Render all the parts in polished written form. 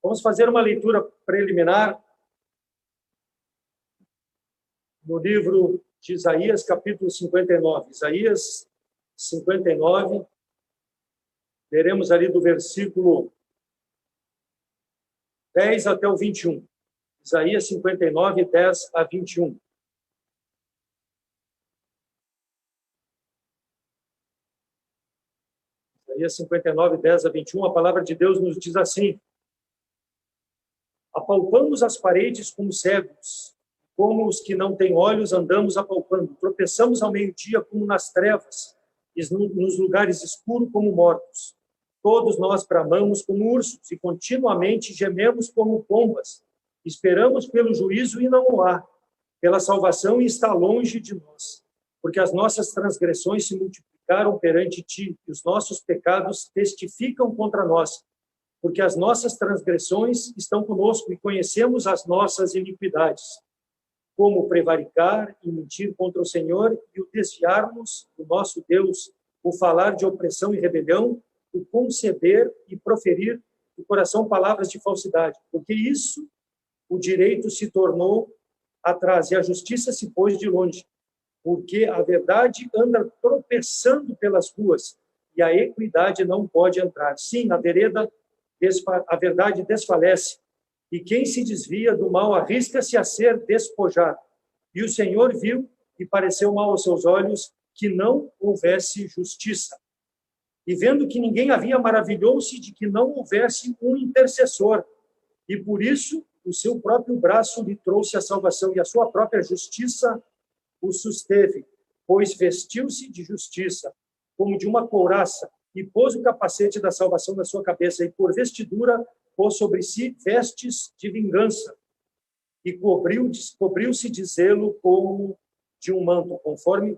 Vamos fazer uma leitura preliminar no livro de Isaías, capítulo 59. Isaías 59, leremos ali do versículo 10 até o 21. Isaías 59, 10 a 21. Isaías 59, 10 a 21, a palavra de Deus nos diz assim: apalpamos as paredes como cegos, como os que não têm olhos andamos apalpando, tropeçamos ao meio-dia como nas trevas, e nos lugares escuros como mortos. Todos nós bramamos como ursos e continuamente gememos como pombas. Esperamos pelo juízo e não o há, pela salvação e está longe de nós, porque as nossas transgressões se multiplicaram perante ti e os nossos pecados testificam contra nós, porque as nossas transgressões estão conosco e conhecemos as nossas iniquidades. Como prevaricar e mentir contra o Senhor e o desviarmos do nosso Deus, o falar de opressão e rebelião, o conceber e proferir do coração palavras de falsidade. Porque isso, o direito se tornou atrás e a justiça se pôs de longe. Porque a verdade anda tropeçando pelas ruas e a equidade não pode entrar. Sim, a verdade desfalece, e quem se desvia do mal arrisca-se a ser despojado. E o Senhor viu e pareceu mal aos seus olhos que não houvesse justiça. E vendo que ninguém havia, maravilhou-se de que não houvesse um intercessor. E por isso o seu próprio braço lhe trouxe a salvação e a sua própria justiça o susteve, pois vestiu-se de justiça, como de uma couraça, e pôs o capacete da salvação na sua cabeça, e por vestidura pôs sobre si vestes de vingança, e cobriu-se de zelo como de um manto, conforme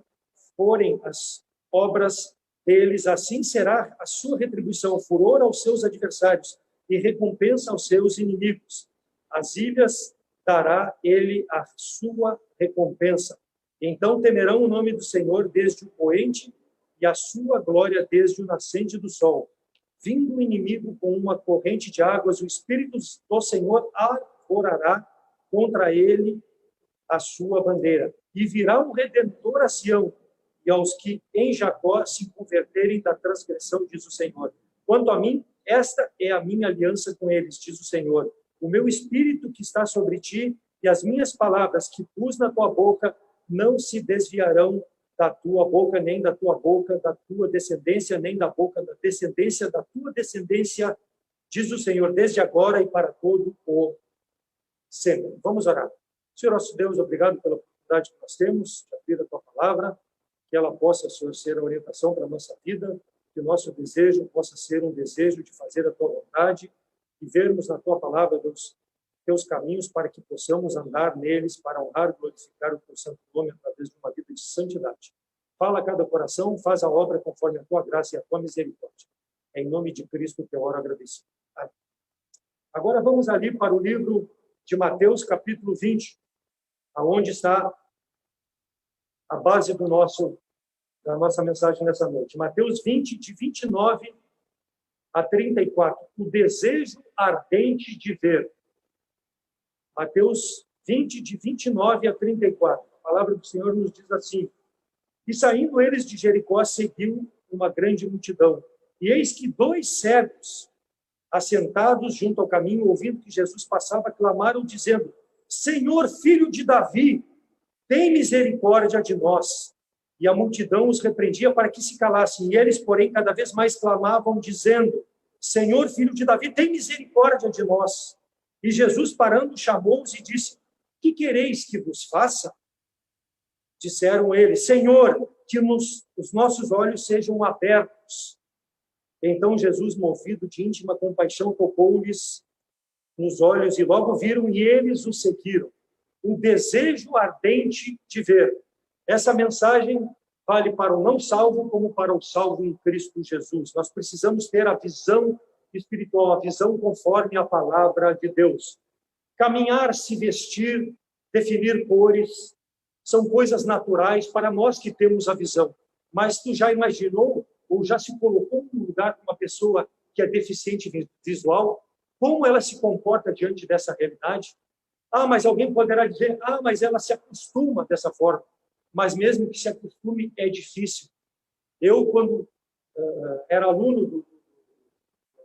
forem as obras deles, assim será a sua retribuição, furor aos seus adversários, e recompensa aos seus inimigos. As ilhas dará ele a sua recompensa. Então temerão o nome do Senhor desde o poente, e a sua glória desde o nascente do sol. Vindo o inimigo com uma corrente de águas, o Espírito do Senhor arvorará contra ele a sua bandeira. E virá o Redentor a Sião, e aos que em Jacó se converterem da transgressão, diz o Senhor. Quanto a mim, esta é a minha aliança com eles, diz o Senhor. O meu Espírito que está sobre ti, e as minhas palavras que pus na tua boca, não se desviarão da tua boca, nem da tua boca, da tua descendência, nem da boca da descendência, da tua descendência, diz o Senhor, desde agora e para todo o sempre. Vamos orar. Senhor nosso Deus, obrigado pela oportunidade que nós temos de abrir a tua palavra, que ela possa, Senhor, ser a orientação para a nossa vida, que o nosso desejo possa ser um desejo de fazer a tua vontade e vermos na tua palavra, Deus, teus caminhos para que possamos andar neles, para honrar e glorificar o teu santo nome através de uma vida de santidade. Fala a cada coração, faz a obra conforme a tua graça e a tua misericórdia. É em nome de Cristo que eu oro agradecido. Amém. Agora vamos ali para o livro de Mateus, capítulo 20, aonde está a base da nossa mensagem nessa noite. Mateus 20, de 29 a 34. O desejo ardente de ver. Mateus 20, de 29 a 34. A palavra do Senhor nos diz assim: e saindo eles de Jericó, seguiu uma grande multidão. E eis que 2 cegos, assentados junto ao caminho, ouvindo que Jesus passava, clamaram, dizendo: Senhor, filho de Davi, tem misericórdia de nós. E a multidão os repreendia para que se calassem. E eles, porém, cada vez mais clamavam, dizendo: Senhor, filho de Davi, tem misericórdia de nós. E Jesus, parando, chamou-os e disse: que quereis que vos faça? Disseram eles: Senhor, que os nossos olhos sejam abertos. Então Jesus, movido de íntima compaixão, tocou-lhes nos olhos, e logo viram, e eles o seguiram. O desejo ardente de ver. Essa mensagem vale para o não salvo como para o salvo em Cristo Jesus. Nós precisamos ter a visão espiritual, a visão conforme a palavra de Deus. Caminhar, se vestir, definir cores, são coisas naturais para nós que temos a visão. Mas tu já imaginou ou já se colocou no lugar de uma pessoa que é deficiente visual? Como ela se comporta diante dessa realidade? Mas alguém poderá dizer, mas ela se acostuma dessa forma. Mas mesmo que se acostume, é difícil. Eu, quando era aluno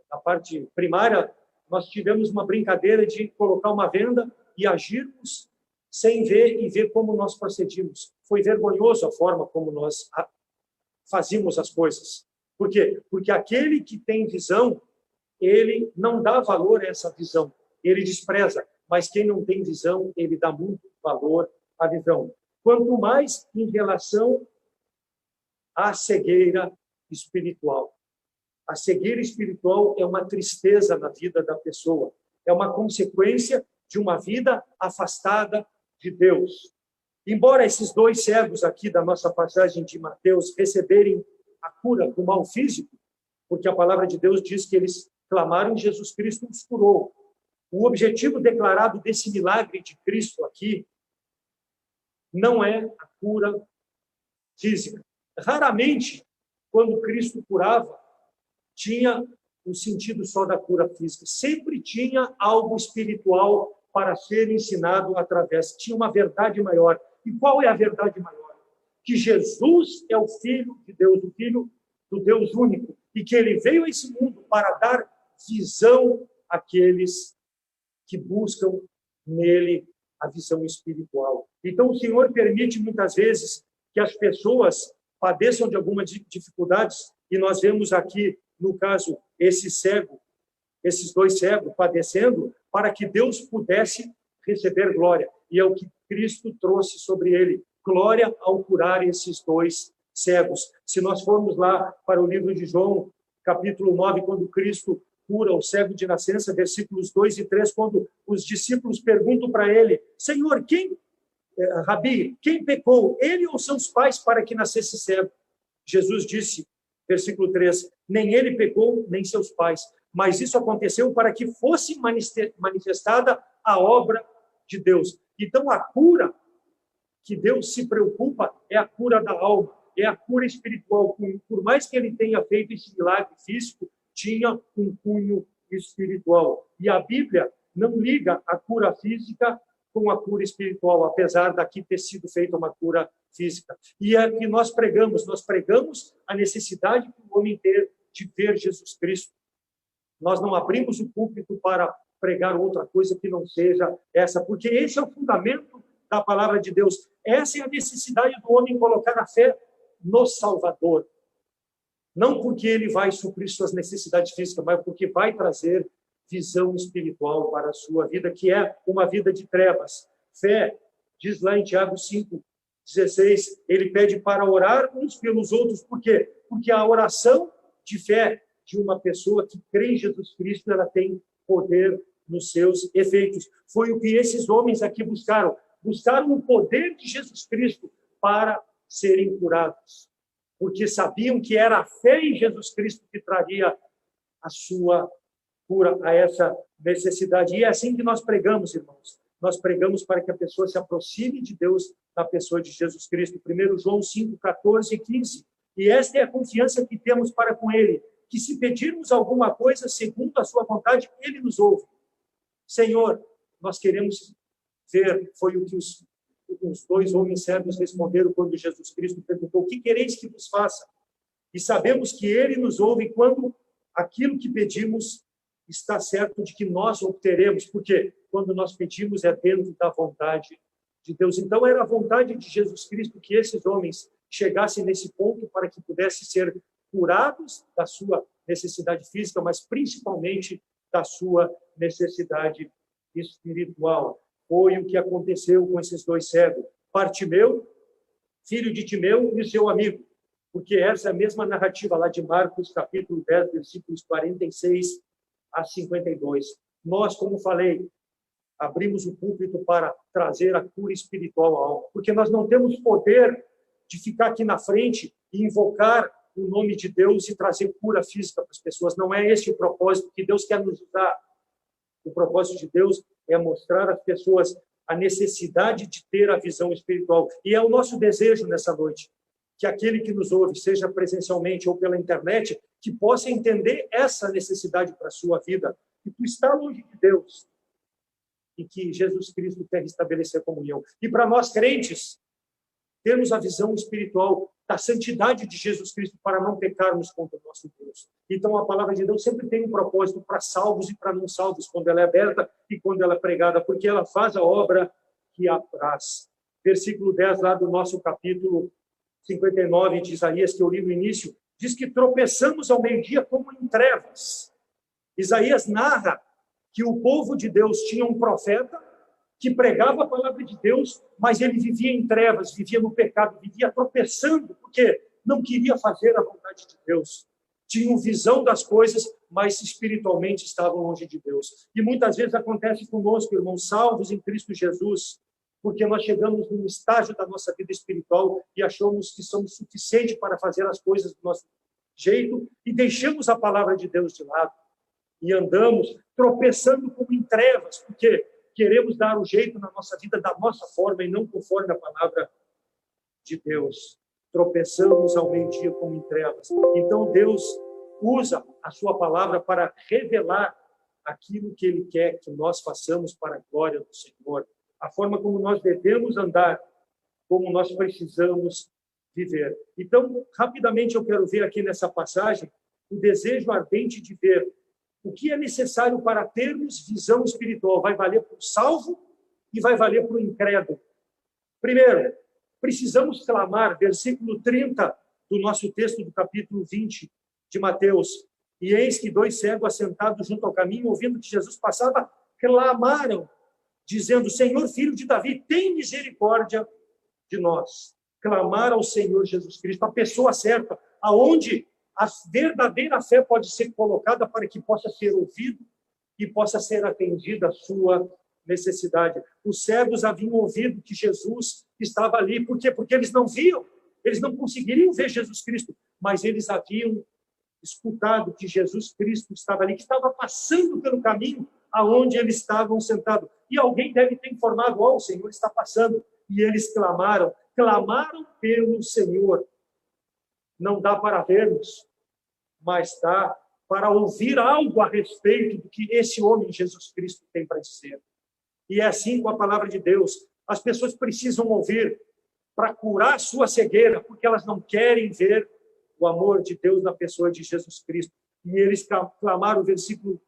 da parte primária, nós tivemos uma brincadeira de colocar uma venda e agirmos sem ver e ver como nós procedimos. Foi vergonhoso a forma como nós fazíamos as coisas. Por quê? Porque aquele que tem visão, ele não dá valor a essa visão, ele despreza. Mas quem não tem visão, ele dá muito valor à visão. Quanto mais em relação à cegueira espiritual. A cegueira espiritual é uma tristeza na vida da pessoa. É uma consequência de uma vida afastada de Deus. Embora esses dois cegos aqui da nossa passagem de Mateus receberem a cura do mal físico, porque a palavra de Deus diz que eles clamaram e Jesus Cristo os curou. O objetivo declarado desse milagre de Cristo aqui não é a cura física. Raramente, quando Cristo curava, tinha um sentido só da cura física. Sempre tinha algo espiritual para ser ensinado através. Tinha uma verdade maior. E qual é a verdade maior? Que Jesus é o Filho de Deus, o Filho do Deus único, e que ele veio a esse mundo para dar visão àqueles que buscam nele a visão espiritual. Então, o Senhor permite muitas vezes que as pessoas padeçam de algumas dificuldades, e nós vemos aqui, no caso, esses dois cegos padecendo, para que Deus pudesse receber glória. E é o que Cristo trouxe sobre ele, glória ao curar esses dois cegos. Se nós formos lá para o livro de João, capítulo 9, quando Cristo cura o cego de nascença, versículos 2 e 3, quando os discípulos perguntam para ele, Senhor, Rabi, quem pecou, ele ou seus pais, para que nascesse cego? Jesus disse, versículo 3, nem ele pecou, nem seus pais, mas isso aconteceu para que fosse manifestada a obra de Deus. Então, a cura que Deus se preocupa é a cura da alma, é a cura espiritual. Por mais que ele tenha feito esse milagre físico, tinha um cunho espiritual. E a Bíblia não liga a cura física com a cura espiritual, apesar daqui ter sido feita uma cura física. E é que nós pregamos a necessidade que o homem tem de ver Jesus Cristo. Nós não abrimos o púlpito para pregar outra coisa que não seja essa, porque esse é o fundamento da palavra de Deus. Essa é a necessidade do homem colocar a fé no Salvador. Não porque ele vai suprir suas necessidades físicas, mas porque vai trazer visão espiritual para a sua vida, que é uma vida de trevas. Fé, diz lá em Tiago 5:16, ele pede para orar uns pelos outros. Por quê? Porque a oração de fé de uma pessoa que crê em Jesus Cristo, ela tem poder nos seus efeitos. Foi o que esses homens aqui buscaram. Buscaram o poder de Jesus Cristo para serem curados. Porque sabiam que era a fé em Jesus Cristo que traria a sua cura a essa necessidade. E é assim que nós pregamos, irmãos. Nós pregamos para que a pessoa se aproxime de Deus na pessoa de Jesus Cristo. 1 João 5:14 e 15. E esta é a confiança que temos para com Ele, que se pedirmos alguma coisa segundo a sua vontade, Ele nos ouve. Senhor, nós queremos ver, foi o que os dois homens cegos responderam quando Jesus Cristo perguntou, o que quereis que vos faça? E sabemos que Ele nos ouve quando aquilo que pedimos está certo de que nós obteremos, porque quando nós pedimos é dentro da vontade de Deus. Então, era a vontade de Jesus Cristo que esses homens chegassem nesse ponto para que pudessem ser curados da sua necessidade física, mas principalmente da sua necessidade espiritual. Foi o que aconteceu com esses dois cegos. Bartimeu, filho de Timeu, e seu amigo, porque essa é a mesma narrativa lá de Marcos, capítulo 10, versículos 46 a 52. Nós, como falei, abrimos o púlpito para trazer a cura espiritual à alma, porque nós não temos poder de ficar aqui na frente e invocar o nome de Deus e trazer cura física para as pessoas. Não é esse o propósito que Deus quer nos usar. O propósito de Deus é mostrar às pessoas a necessidade de ter a visão espiritual. E é o nosso desejo nessa noite, que aquele que nos ouve, seja presencialmente ou pela internet, que possa entender essa necessidade para a sua vida, que tu está longe de Deus e que Jesus Cristo quer restabelecer a comunhão. E para nós crentes, termos a visão espiritual da santidade de Jesus Cristo para não pecarmos contra o nosso Deus. Então, a palavra de Deus sempre tem um propósito para salvos e para não salvos, quando ela é aberta e quando ela é pregada, porque ela faz a obra que apraz. Versículo 10, lá do nosso capítulo 59 de Isaías, que eu li no início, diz que tropeçamos ao meio-dia como em trevas. Isaías narra que o povo de Deus tinha um profeta que pregava a palavra de Deus, mas ele vivia em trevas, vivia no pecado, vivia tropeçando, porque não queria fazer a vontade de Deus. Tinham visão das coisas, mas espiritualmente estavam longe de Deus. E muitas vezes acontece conosco, irmãos, salvos em Cristo Jesus, porque nós chegamos num estágio da nossa vida espiritual e achamos que somos suficientes para fazer as coisas do nosso jeito e deixamos a palavra de Deus de lado. E andamos tropeçando como em trevas, porque queremos dar o jeito na nossa vida da nossa forma e não conforme a palavra de Deus. Tropeçamos ao meio-dia como em trevas. Então, Deus usa a sua palavra para revelar aquilo que Ele quer que nós façamos para a glória do Senhor. A forma como nós devemos andar, como nós precisamos viver. Então, rapidamente eu quero ver aqui nessa passagem o desejo ardente de ver o que é necessário para termos visão espiritual. Vai valer para o salvo e vai valer para o incrédulo. Primeiro, precisamos clamar, versículo 30 do nosso texto do capítulo 20 de Mateus. E eis que 2 cegos assentados junto ao caminho, ouvindo que Jesus passava, clamaram, dizendo: Senhor, filho de Davi, tem misericórdia de nós. Clamar ao Senhor Jesus Cristo, a pessoa certa, aonde a verdadeira fé pode ser colocada para que possa ser ouvido e possa ser atendida a sua necessidade. Os cegos haviam ouvido que Jesus estava ali. Por quê? Porque eles não viam, eles não conseguiriam ver Jesus Cristo, mas eles haviam escutado que Jesus Cristo estava ali, que estava passando pelo caminho aonde eles estavam sentados. E alguém deve ter informado: ó, o Senhor está passando. E eles clamaram pelo Senhor. Não dá para vermos, mas dá para ouvir algo a respeito do que esse homem, Jesus Cristo, tem para dizer. E é assim com a palavra de Deus. As pessoas precisam ouvir para curar sua cegueira, porque elas não querem ver o amor de Deus na pessoa de Jesus Cristo. E eles clamaram, versículo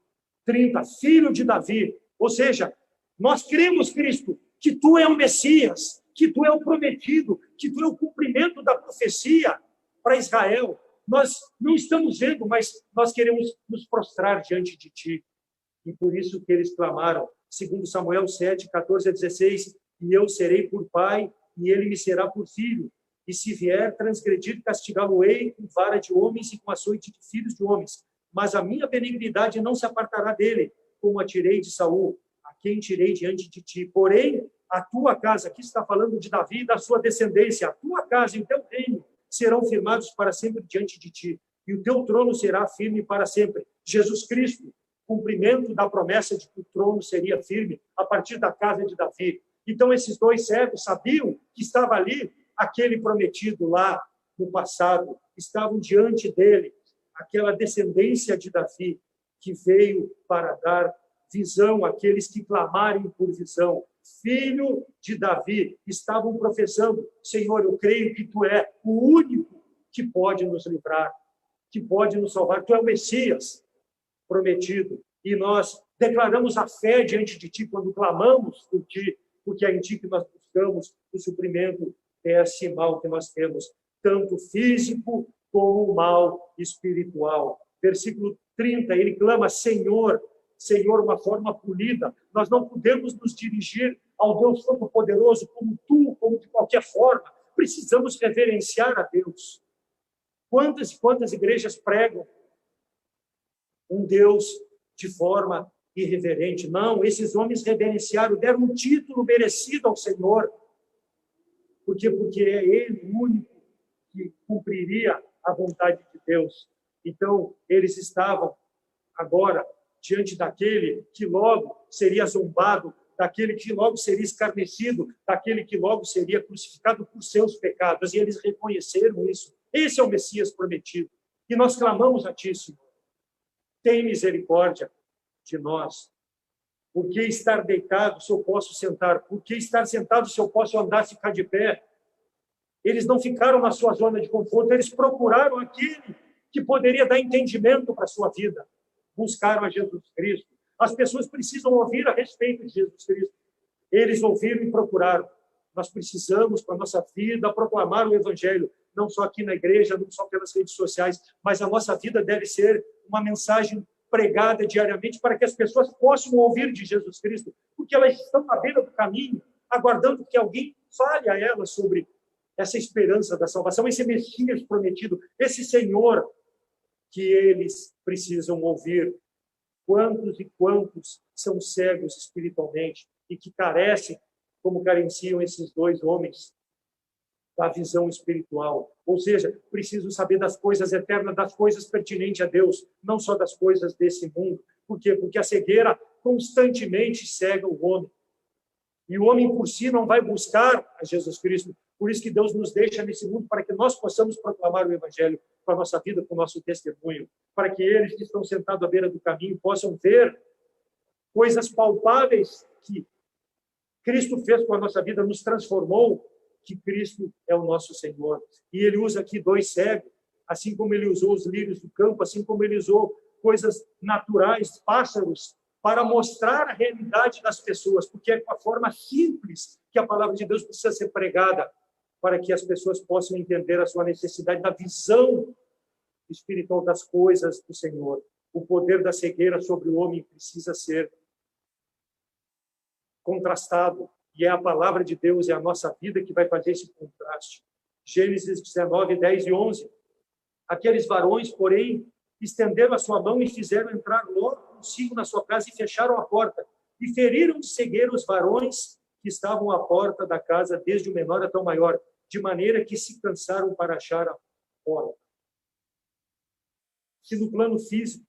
30, filho de Davi. Ou seja, nós cremos, Cristo, que tu é o Messias, que tu é o prometido, que tu é o cumprimento da profecia para Israel. Nós não estamos vendo, mas nós queremos nos prostrar diante de ti. E por isso que eles clamaram, segundo Samuel 7, 14 a 16, e eu serei por pai, e ele me será por filho. E se vier transgredir, castigá-lo-ei com vara de homens e com açoite de filhos de homens. Mas a minha benignidade não se apartará dele, como a tirei de Saul, a quem tirei diante de ti. Porém, a tua casa, aqui está falando de Davi e da sua descendência, a tua casa e o teu reino serão firmados para sempre diante de ti, e o teu trono será firme para sempre. Jesus Cristo, cumprimento da promessa de que o trono seria firme a partir da casa de Davi. Então, esses 2 cegos sabiam que estava ali aquele prometido lá no passado, estavam diante dele, aquela descendência de Davi que veio para dar visão àqueles que clamarem por visão. Filho de Davi, estavam professando: Senhor, eu creio que tu é o único que pode nos livrar, que pode nos salvar. Tu é o Messias prometido. E nós declaramos a fé diante de ti quando clamamos por ti, porque é em ti que nós buscamos o suprimento desse mal que nós temos, tanto físico como mal espiritual. Versículo 30, ele clama: Senhor, Senhor, uma forma polida. Nós não podemos nos dirigir ao Deus Todo-Poderoso como tu, como de qualquer forma. Precisamos reverenciar a Deus. Quantas e quantas igrejas pregam um Deus de forma irreverente? Não, esses homens reverenciaram, deram um título merecido ao Senhor. Por quê? Porque é Ele o único que cumpriria a vontade de Deus. Então, eles estavam agora diante daquele que logo seria zombado, daquele que logo seria escarnecido, daquele que logo seria crucificado por seus pecados. E eles reconheceram isso. Esse é o Messias prometido. E nós clamamos a ti, Senhor. Tem misericórdia de nós. Por que estar deitado se eu posso sentar? Por que estar sentado se eu posso andar, ficar de pé? Eles não ficaram na sua zona de conforto, eles procuraram aquele que poderia dar entendimento para a sua vida. Buscaram a Jesus Cristo. As pessoas precisam ouvir a respeito de Jesus Cristo. Eles ouviram e procuraram. Nós precisamos, para a nossa vida, proclamar o Evangelho, não só aqui na igreja, não só pelas redes sociais, mas a nossa vida deve ser uma mensagem pregada diariamente para que as pessoas possam ouvir de Jesus Cristo, porque elas estão à beira do caminho, aguardando que alguém fale a elas sobre essa esperança da salvação, esse Messias prometido, esse Senhor que eles precisam ouvir. Quantos e quantos são cegos espiritualmente e que carecem, como carenciam esses dois homens, da visão espiritual. Ou seja, precisam saber das coisas eternas, das coisas pertinentes a Deus, não só das coisas desse mundo. Por quê? Porque a cegueira constantemente cega o homem. E o homem por si não vai buscar a Jesus Cristo. Por isso que Deus nos deixa nesse mundo para que nós possamos proclamar o Evangelho com a nossa vida, com o nosso testemunho, para que eles que estão sentados à beira do caminho possam ver coisas palpáveis que Cristo fez com a nossa vida, nos transformou, que Cristo é o nosso Senhor. E ele usa aqui dois cegos, assim como ele usou os lírios do campo, assim como ele usou coisas naturais, pássaros, para mostrar a realidade das pessoas, porque é com a forma simples que a palavra de Deus precisa ser pregada, para que as pessoas possam entender a sua necessidade da visão espiritual das coisas do Senhor. O poder da cegueira sobre o homem precisa ser contrastado, e é a palavra de Deus, é a nossa vida que vai fazer esse contraste. Gênesis 19, 10 e 11. Aqueles varões, porém, estenderam a sua mão e fizeram entrar logo consigo na sua casa e fecharam a porta. E feriram de cegueira os varões que estavam à porta da casa, desde o menor até o maior, de maneira que se cansaram para achar a porta. Se no plano físico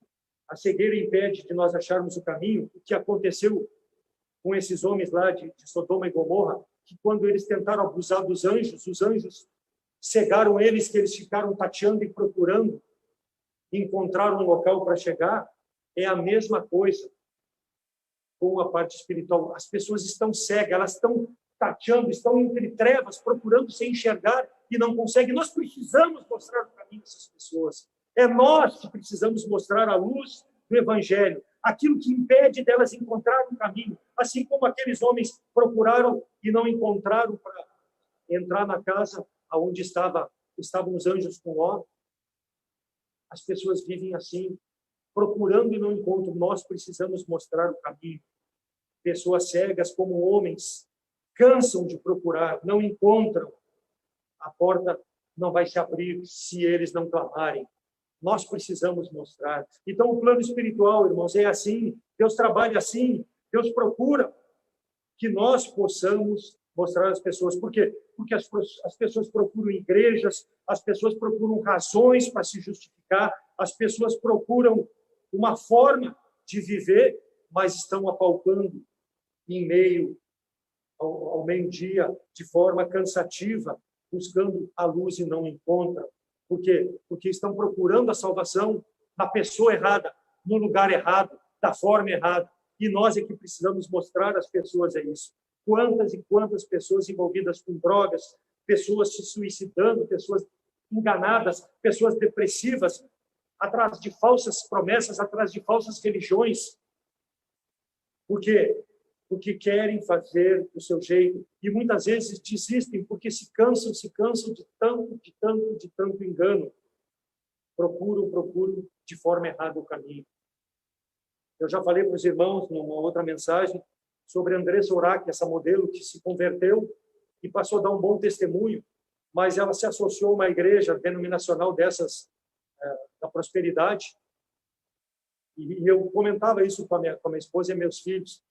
a cegueira impede de nós acharmos o caminho, o que aconteceu com esses homens lá de Sodoma e Gomorra, que quando eles tentaram abusar dos anjos, os anjos cegaram eles, que eles ficaram tateando e procurando encontrar um local para chegar. É a mesma coisa com a parte espiritual. As pessoas estão cegas, elas estão tateando, estão entre trevas, procurando se enxergar e não conseguem. Nós precisamos mostrar o caminho dessas pessoas. É nós que precisamos mostrar a luz do Evangelho, aquilo que impede delas encontrar um caminho, assim como aqueles homens procuraram e não encontraram para entrar na casa onde estavam os anjos com Ló. As pessoas vivem assim, procurando e não encontram. Nós precisamos mostrar o caminho. Pessoas cegas como homens cansam de procurar, não encontram. A porta não vai se abrir se eles não clamarem. Nós precisamos mostrar. Então, o plano espiritual, irmãos, é assim. Deus trabalha assim. Deus procura que nós possamos mostrar às pessoas. Por quê? Porque as pessoas procuram igrejas, as pessoas procuram razões para se justificar, as pessoas procuram uma forma de viver, mas estão apalpando em meio ao meio-dia, de forma cansativa, buscando a luz e não encontram. Por quê? Porque estão procurando a salvação na pessoa errada, no lugar errado, da forma errada. E nós é que precisamos mostrar às pessoas isso. Quantas e quantas pessoas envolvidas com drogas, pessoas se suicidando, pessoas enganadas, pessoas depressivas, atrás de falsas promessas, atrás de falsas religiões. Por quê? Porque querem fazer do seu jeito e muitas vezes desistem porque se cansam de tanto engano. Procuram de forma errada o caminho. Eu já falei para os irmãos numa outra mensagem sobre Andressa Urach, essa modelo que se converteu e passou a dar um bom testemunho, mas ela se associou a uma igreja denominacional dessas da prosperidade, e eu comentava isso com a minha esposa e meus filhos.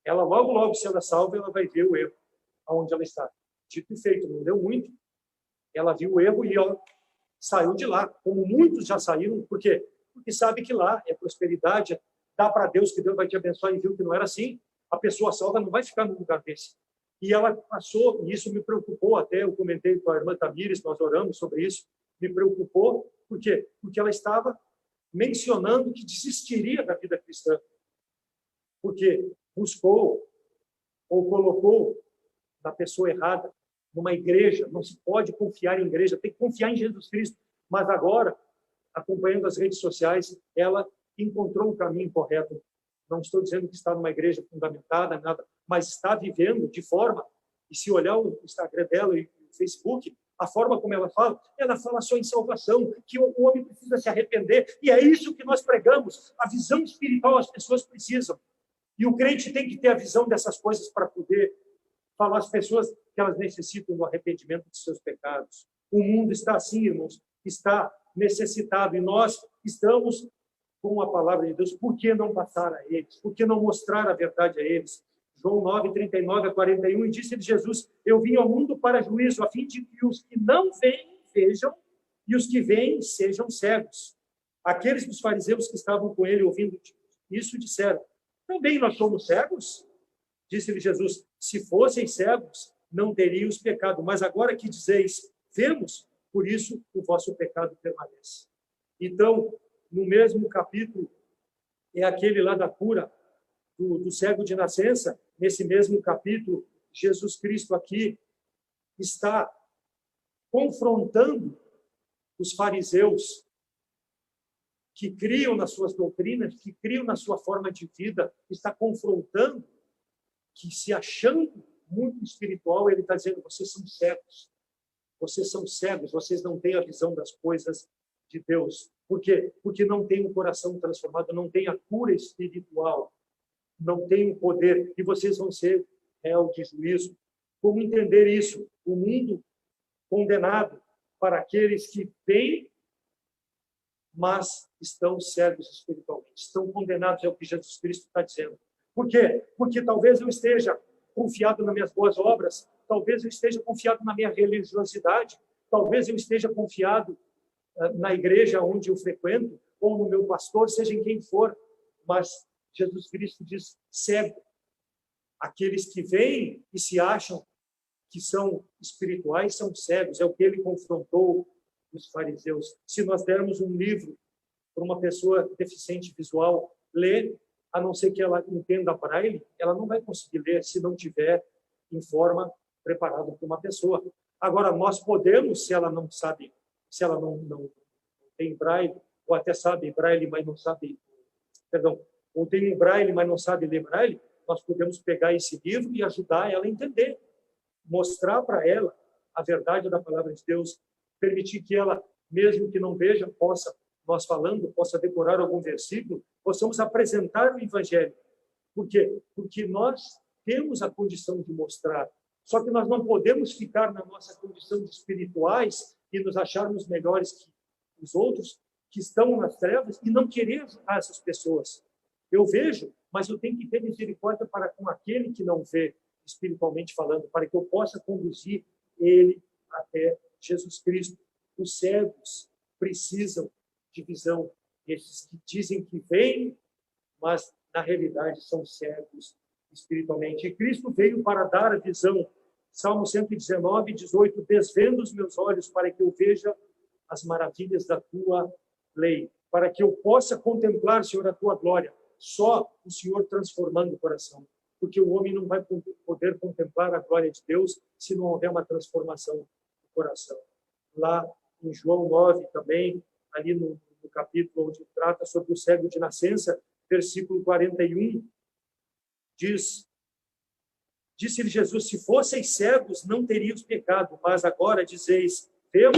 Ela logo, se ela salva, ela vai ver o erro aonde ela está. Dito e feito, não deu muito. Ela viu o erro e saiu de lá, como muitos já saíram. Por quê? Porque sabe que lá é prosperidade, dá para Deus que Deus vai te abençoar, e viu que não era assim. A pessoa salva não vai ficar num lugar desse. E ela passou, e isso me preocupou até, eu comentei com a irmã Tamires, nós oramos sobre isso, me preocupou. Por quê? Porque ela estava mencionando que desistiria da vida cristã. porque buscou ou colocou na pessoa errada, numa igreja. Não se pode confiar em igreja, tem que confiar em Jesus Cristo. Mas agora, acompanhando as redes sociais, ela encontrou um caminho correto. Não estou dizendo que está numa igreja fundamentada, nada, mas está vivendo de forma, e se olhar o Instagram dela e o Facebook, a forma como ela fala só em salvação, que o homem precisa se arrepender, e é isso que nós pregamos, a visão espiritual as pessoas precisam. E o crente tem que ter a visão dessas coisas para poder falar às pessoas que elas necessitam do arrependimento de seus pecados. O mundo está assim, irmãos, está necessitado, e nós estamos com a palavra de Deus. Por que não passar a eles? Por que não mostrar a verdade a eles? João 9, 39 a 41, e disse-lhe Jesus: eu vim ao mundo para juízo, a fim de que os que não veem, vejam, e os que veem, sejam cegos. Aqueles dos fariseus que estavam com ele, ouvindo isso, disseram: também nós somos cegos? Disse-lhe Jesus: se fossem cegos, não teríeis pecado, mas agora que dizeis, vemos, por isso o vosso pecado permanece. Então, no mesmo capítulo, é aquele lá da cura do cego de nascença. Nesse mesmo capítulo, Jesus Cristo aqui está confrontando os fariseus que criam nas suas doutrinas, que criam na sua forma de vida, está confrontando, que se achando muito espiritual, ele está dizendo: vocês são cegos. Vocês são cegos, vocês não têm a visão das coisas de Deus. Por quê? Porque não tem um coração transformado, não tem a cura espiritual, não tem o poder, e vocês vão ser réu de juízo. Como entender isso? O mundo condenado para aqueles que veem, mas estão cegos espiritualmente. Estão condenados, é o que Jesus Cristo está dizendo. Por quê? Porque talvez eu esteja confiado nas minhas boas obras, talvez eu esteja confiado na minha religiosidade, talvez eu esteja confiado na igreja onde eu frequento, ou no meu pastor, seja em quem for, mas Jesus Cristo diz: cego. Aqueles que veem e se acham que são espirituais são cegos. É o que ele confrontou os fariseus. Se nós dermos um livro para uma pessoa deficiente visual ler, a não ser que ela entenda braille, ela não vai conseguir ler se não tiver em forma preparada para uma pessoa. Agora, nós podemos, se ela não sabe, se ela não tem braille, ou até sabe braille, mas não sabe, perdão, ou tem um braille, mas não sabe ler braille, nós podemos pegar esse livro e ajudar ela a entender, mostrar para ela a verdade da palavra de Deus, permitir que ela, mesmo que não veja, possa, nós falando, possa decorar algum versículo, possamos apresentar o Evangelho. Por quê? Porque nós temos a condição de mostrar, só que nós não podemos ficar na nossa condição de espirituais e nos acharmos melhores que os outros que estão nas trevas e não querer ajudar essas pessoas. Eu vejo, mas eu tenho que ter misericórdia para com aquele que não vê, espiritualmente falando, para que eu possa conduzir ele até Jesus Cristo. Os cegos precisam de visão. Esses que dizem que veem, mas na realidade são cegos espiritualmente. E Cristo veio para dar a visão. Salmo 119, 18: desvenda os meus olhos para que eu veja as maravilhas da tua lei, para que eu possa contemplar, Senhor, a tua glória. Só o Senhor transformando o coração, porque o homem não vai poder contemplar a glória de Deus se não houver uma transformação do coração. Lá em João 9 também, ali no capítulo onde trata sobre o cego de nascença, versículo 41, disse-lhe Jesus: se fosseis cegos, não teríeis pecado, mas agora dizeis, vemos,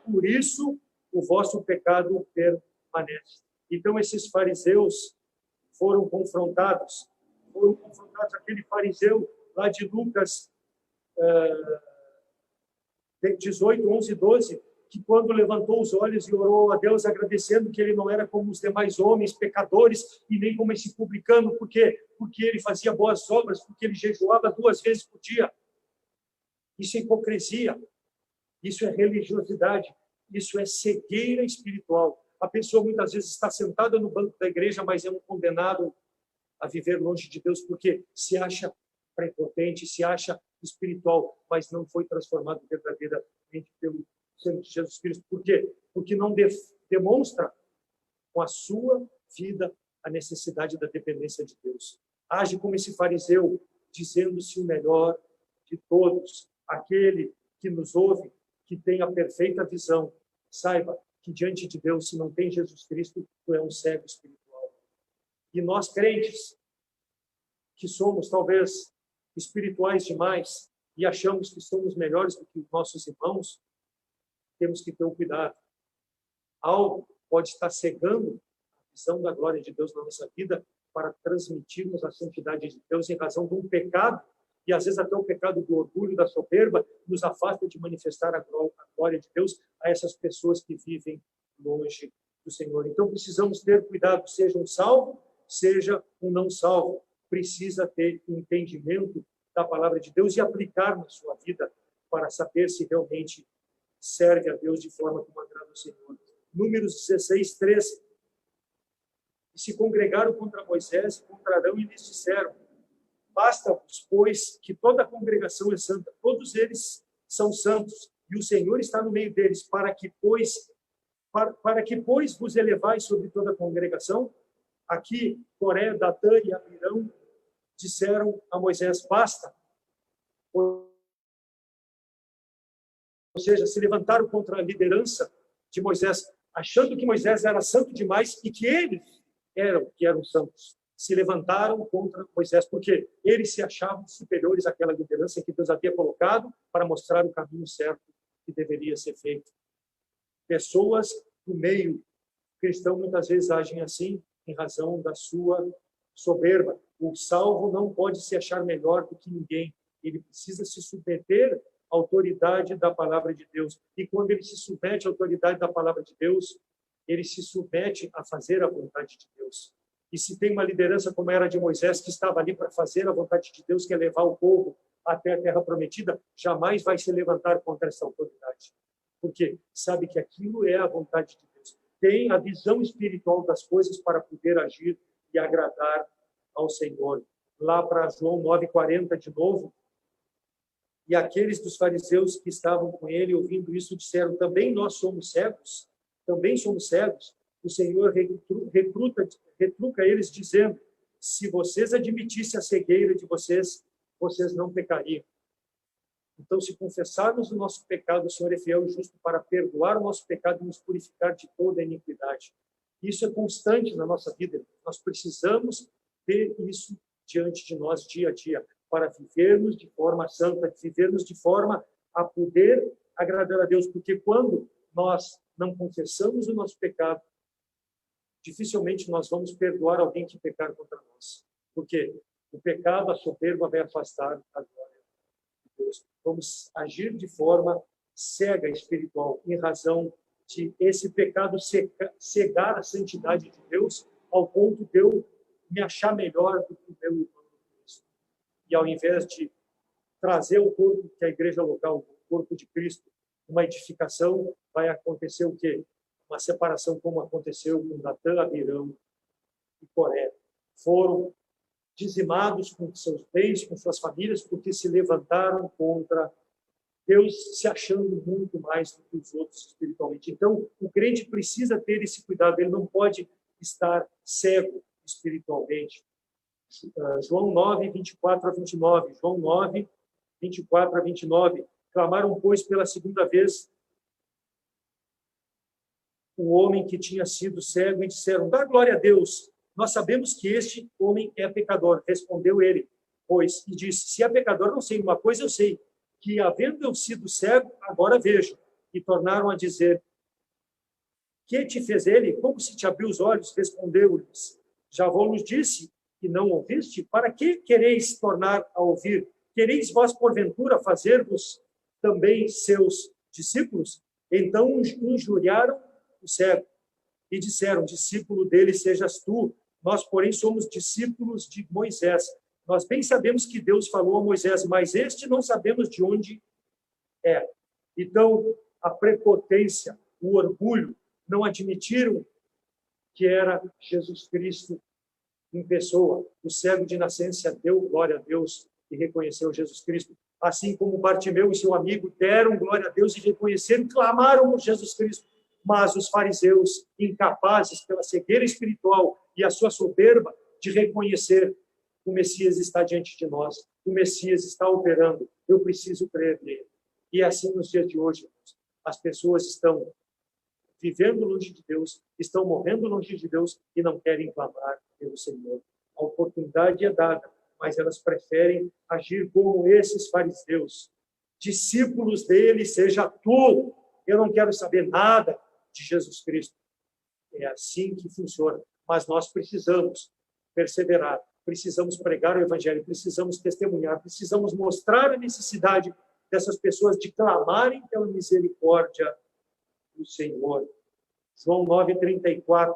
por isso o vosso pecado permanece. Então, esses fariseus foram confrontados, aquele fariseu lá de Lucas 18, 11 e 12, que quando levantou os olhos e orou a Deus, agradecendo que ele não era como os demais homens, pecadores, e nem como esse publicano, porque ele fazia boas obras, porque ele jejuava 2 vezes por dia. Isso é hipocrisia, isso é religiosidade, isso é cegueira espiritual. A pessoa muitas vezes está sentada no banco da igreja, mas é um condenado a viver longe de Deus, porque se acha prepotente, se acha espiritual, mas não foi transformado verdadeiramente pelo sangue de Jesus Cristo. Por quê? Porque não demonstra com a sua vida a necessidade da dependência de Deus. Age como esse fariseu, dizendo-se o melhor de todos, aquele que nos ouve, que tem a perfeita visão. Saiba que diante de Deus, se não tem Jesus Cristo, tu é um cego espiritual. E nós, crentes, que somos talvez espirituais demais e achamos que somos melhores do que os nossos irmãos, temos que ter um cuidado. Algo pode estar cegando a visão da glória de Deus na nossa vida para transmitirmos a santidade de Deus em razão de um pecado, e às vezes até o pecado do orgulho, da soberba, nos afasta de manifestar a glória de Deus a essas pessoas que vivem longe do Senhor. Então precisamos ter cuidado, seja um salvo, seja um não salvo. Precisa ter entendimento da palavra de Deus e aplicar na sua vida para saber se realmente serve a Deus de forma como agrada ao Senhor. Números 16, 13. E se congregaram contra Moisés e contra Arão e lhes disseram: basta-vos, pois, que toda a congregação é santa, todos eles são santos, e o Senhor está no meio deles, para que, pois, vos elevais sobre toda a congregação. Aqui, Coré, Datã e Abirão disseram a Moisés: basta. Ou seja, se levantaram contra a liderança de Moisés, achando que Moisés era santo demais e que eles eram santos. Se levantaram contra Moisés, porque eles se achavam superiores àquela liderança que Deus havia colocado para mostrar o caminho certo que deveria ser feito. Pessoas do meio cristão muitas vezes agem assim em razão da sua soberba. O salvo não pode se achar melhor do que ninguém. Ele precisa se submeter à autoridade da palavra de Deus. E quando ele se submete à autoridade da palavra de Deus, ele se submete a fazer a vontade de Deus. E se tem uma liderança como era de Moisés, que estava ali para fazer a vontade de Deus, que é levar o povo até a terra prometida, jamais vai se levantar contra essa autoridade. Porque sabe que aquilo é a vontade de Deus. Tem a visão espiritual das coisas para poder agir e agradar ao Senhor. Lá para João 9,40 de novo. E aqueles dos fariseus que estavam com ele, ouvindo isso, disseram: também nós somos cegos? Também somos cegos? O Senhor retruca eles, dizendo: se vocês admitissem a cegueira de vocês, vocês não pecariam. Então, se confessarmos o nosso pecado, o Senhor é fiel e justo para perdoar o nosso pecado e nos purificar de toda a iniquidade. Isso é constante na nossa vida. Nós precisamos ter isso diante de nós dia a dia, para vivermos de forma santa, vivermos de forma a poder agradar a Deus. Porque quando nós não confessamos o nosso pecado, dificilmente nós vamos perdoar alguém que pecar contra nós. Porque o pecado, a soberba, vai afastar a glória de Deus. Vamos agir de forma cega espiritual, em razão de esse pecado cegar a santidade de Deus, ao ponto de eu me achar melhor do que o meu irmão em Cristo. E ao invés de trazer o corpo que a igreja local, o corpo de Cristo, uma edificação, vai acontecer o quê? Uma separação, como aconteceu com Datã, Abirão e Coré. Foram dizimados com seus bens, com suas famílias, porque se levantaram contra Deus, se achando muito mais do que os outros espiritualmente. Então, o crente precisa ter esse cuidado, ele não pode estar cego espiritualmente. João 9, 24 a 29. João 9, 24 a 29. Clamaram, pois, pela segunda vez o homem que tinha sido cego e disseram: dá glória a Deus, nós sabemos que este homem é pecador. Respondeu ele, pois, e disse: se é pecador, não sei, uma coisa eu sei, que havendo eu sido cego, agora vejo. E tornaram a dizer: que te fez ele? Como se te abriu os olhos? Respondeu-lhes: já vos disse que não ouviste? Para que quereis tornar a ouvir? Quereis vós, porventura, fazer-vos também seus discípulos? Então injuriaram o cego e disseram: discípulo dele sejas tu, nós, porém, somos discípulos de Moisés. Nós bem sabemos que Deus falou a Moisés, mas este não sabemos de onde é. Então, a prepotência, o orgulho, não admitiram que era Jesus Cristo em pessoa. O cego de nascença deu glória a Deus e reconheceu Jesus Cristo. Assim como Bartimeu e seu amigo deram glória a Deus e reconheceram, clamaram por Jesus Cristo. Mas os fariseus, incapazes pela cegueira espiritual e a sua soberba de reconhecer o Messias está diante de nós, o Messias está operando, eu preciso crer nele. E assim nos dias de hoje, as pessoas estão vivendo longe de Deus, estão morrendo longe de Deus e não querem clamar pelo Senhor. A oportunidade é dada, mas elas preferem agir como esses fariseus. Discípulos dele, seja tu. Eu não quero saber nada de Jesus Cristo. É assim que funciona. Mas nós precisamos perseverar, precisamos pregar o Evangelho, precisamos testemunhar, precisamos mostrar a necessidade dessas pessoas de clamarem pela misericórdia do Senhor. João 9:34.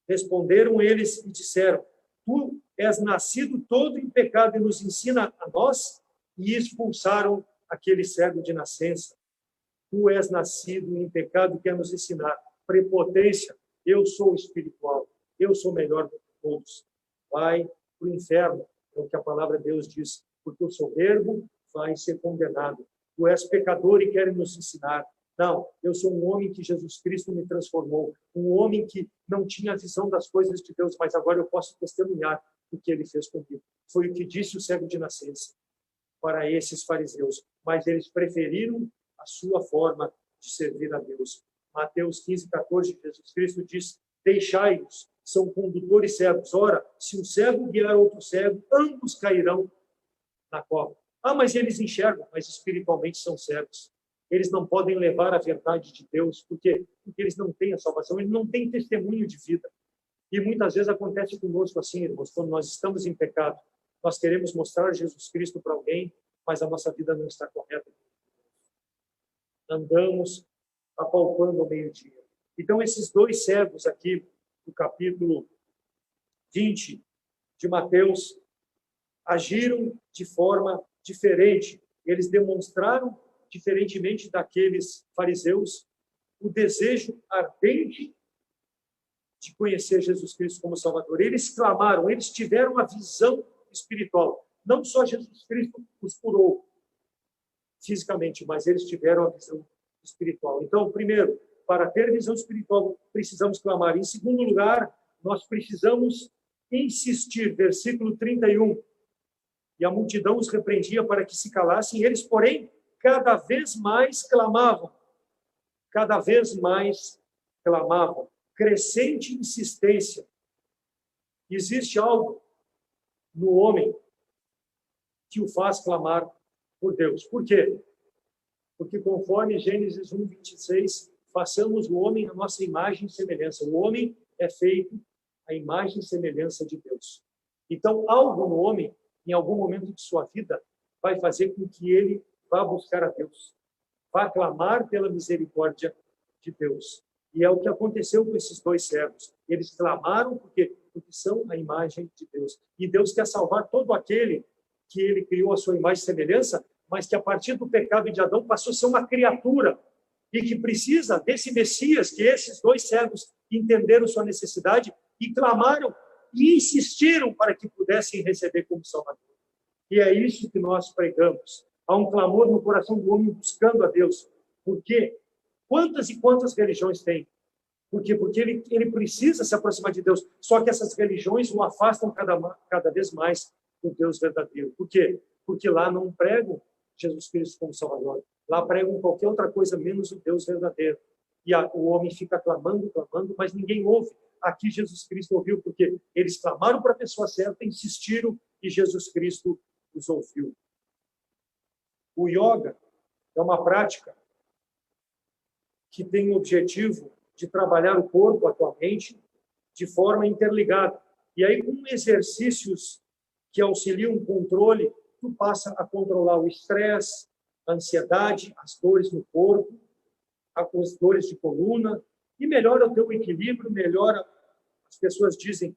Responderam eles e disseram: tu és nascido todo em pecado e nos ensina a nós? E expulsaram aquele cego de nascença. Tu és nascido em pecado e quer nos ensinar. Prepotência, eu sou espiritual, eu sou melhor do que todos. Vai para o inferno, é o que a palavra de Deus diz, porque o soberbo vai ser condenado. Tu és pecador e quer nos ensinar. Não, eu sou um homem que Jesus Cristo me transformou, um homem que não tinha a visão das coisas de Deus, mas agora eu posso testemunhar o que ele fez comigo. Foi o que disse o cego de nascença para esses fariseus, mas eles preferiram a sua forma de servir a Deus. Mateus 15:14, Jesus Cristo diz: deixai-os, são condutores cegos. Ora, se um cego guiar outro cego, ambos cairão na cova. Mas eles enxergam, mas espiritualmente são cegos. Eles não podem levar a verdade de Deus, porque eles não têm a salvação, eles não têm testemunho de vida. E muitas vezes acontece conosco assim, irmãos, quando nós estamos em pecado, nós queremos mostrar Jesus Cristo para alguém, mas a nossa vida não está correta. Andamos apalpando ao meio-dia. Então, esses dois cegos aqui, no capítulo 20 de Mateus, agiram de forma diferente. Eles demonstraram, diferentemente daqueles fariseus, o desejo ardente de conhecer Jesus Cristo como Salvador. Eles clamaram, eles tiveram a visão espiritual. Não só Jesus Cristo os curou fisicamente, mas eles tiveram a visão espiritual. Então, primeiro, para ter visão espiritual, precisamos clamar. Em segundo lugar, nós precisamos insistir. Versículo 31. E a multidão os repreendia para que se calassem. Eles, porém, cada vez mais clamavam. Cada vez mais clamavam. Crescente insistência. Existe algo no homem que o faz clamar por Deus. Por quê? Porque conforme Gênesis 1:26, façamos o homem a nossa imagem e semelhança. O homem é feito à imagem e semelhança de Deus. Então, algo no homem, em algum momento de sua vida, vai fazer com que ele vá buscar a Deus, vá clamar pela misericórdia de Deus. E é o que aconteceu com esses dois servos. Eles clamaram porque são a imagem de Deus. E Deus quer salvar todo aquele que ele criou a sua imagem e semelhança, mas que a partir do pecado de Adão passou a ser uma criatura e que precisa desse Messias, que esses dois servos entenderam sua necessidade e clamaram e insistiram para que pudessem receber como Salvador. E é isso que nós pregamos. Há um clamor no coração do homem buscando a Deus. Por quê? Quantas e quantas religiões tem? Por quê? Porque ele precisa se aproximar de Deus. Só que essas religiões o afastam cada vez mais do Deus verdadeiro. Por quê? Porque lá não pregam Jesus Cristo como Salvador. Lá pregam qualquer outra coisa menos o Deus verdadeiro. E o homem fica clamando, mas ninguém ouve. Aqui Jesus Cristo ouviu, porque eles clamaram para a pessoa certa, insistiram, e Jesus Cristo os ouviu. O yoga é uma prática que tem o objetivo de trabalhar o corpo, a tua mente, de forma interligada. E aí, com exercícios que auxiliam o controle, tu passa a controlar o estresse, a ansiedade, as dores no corpo, as dores de coluna, e melhora o teu equilíbrio, melhora, as pessoas dizem,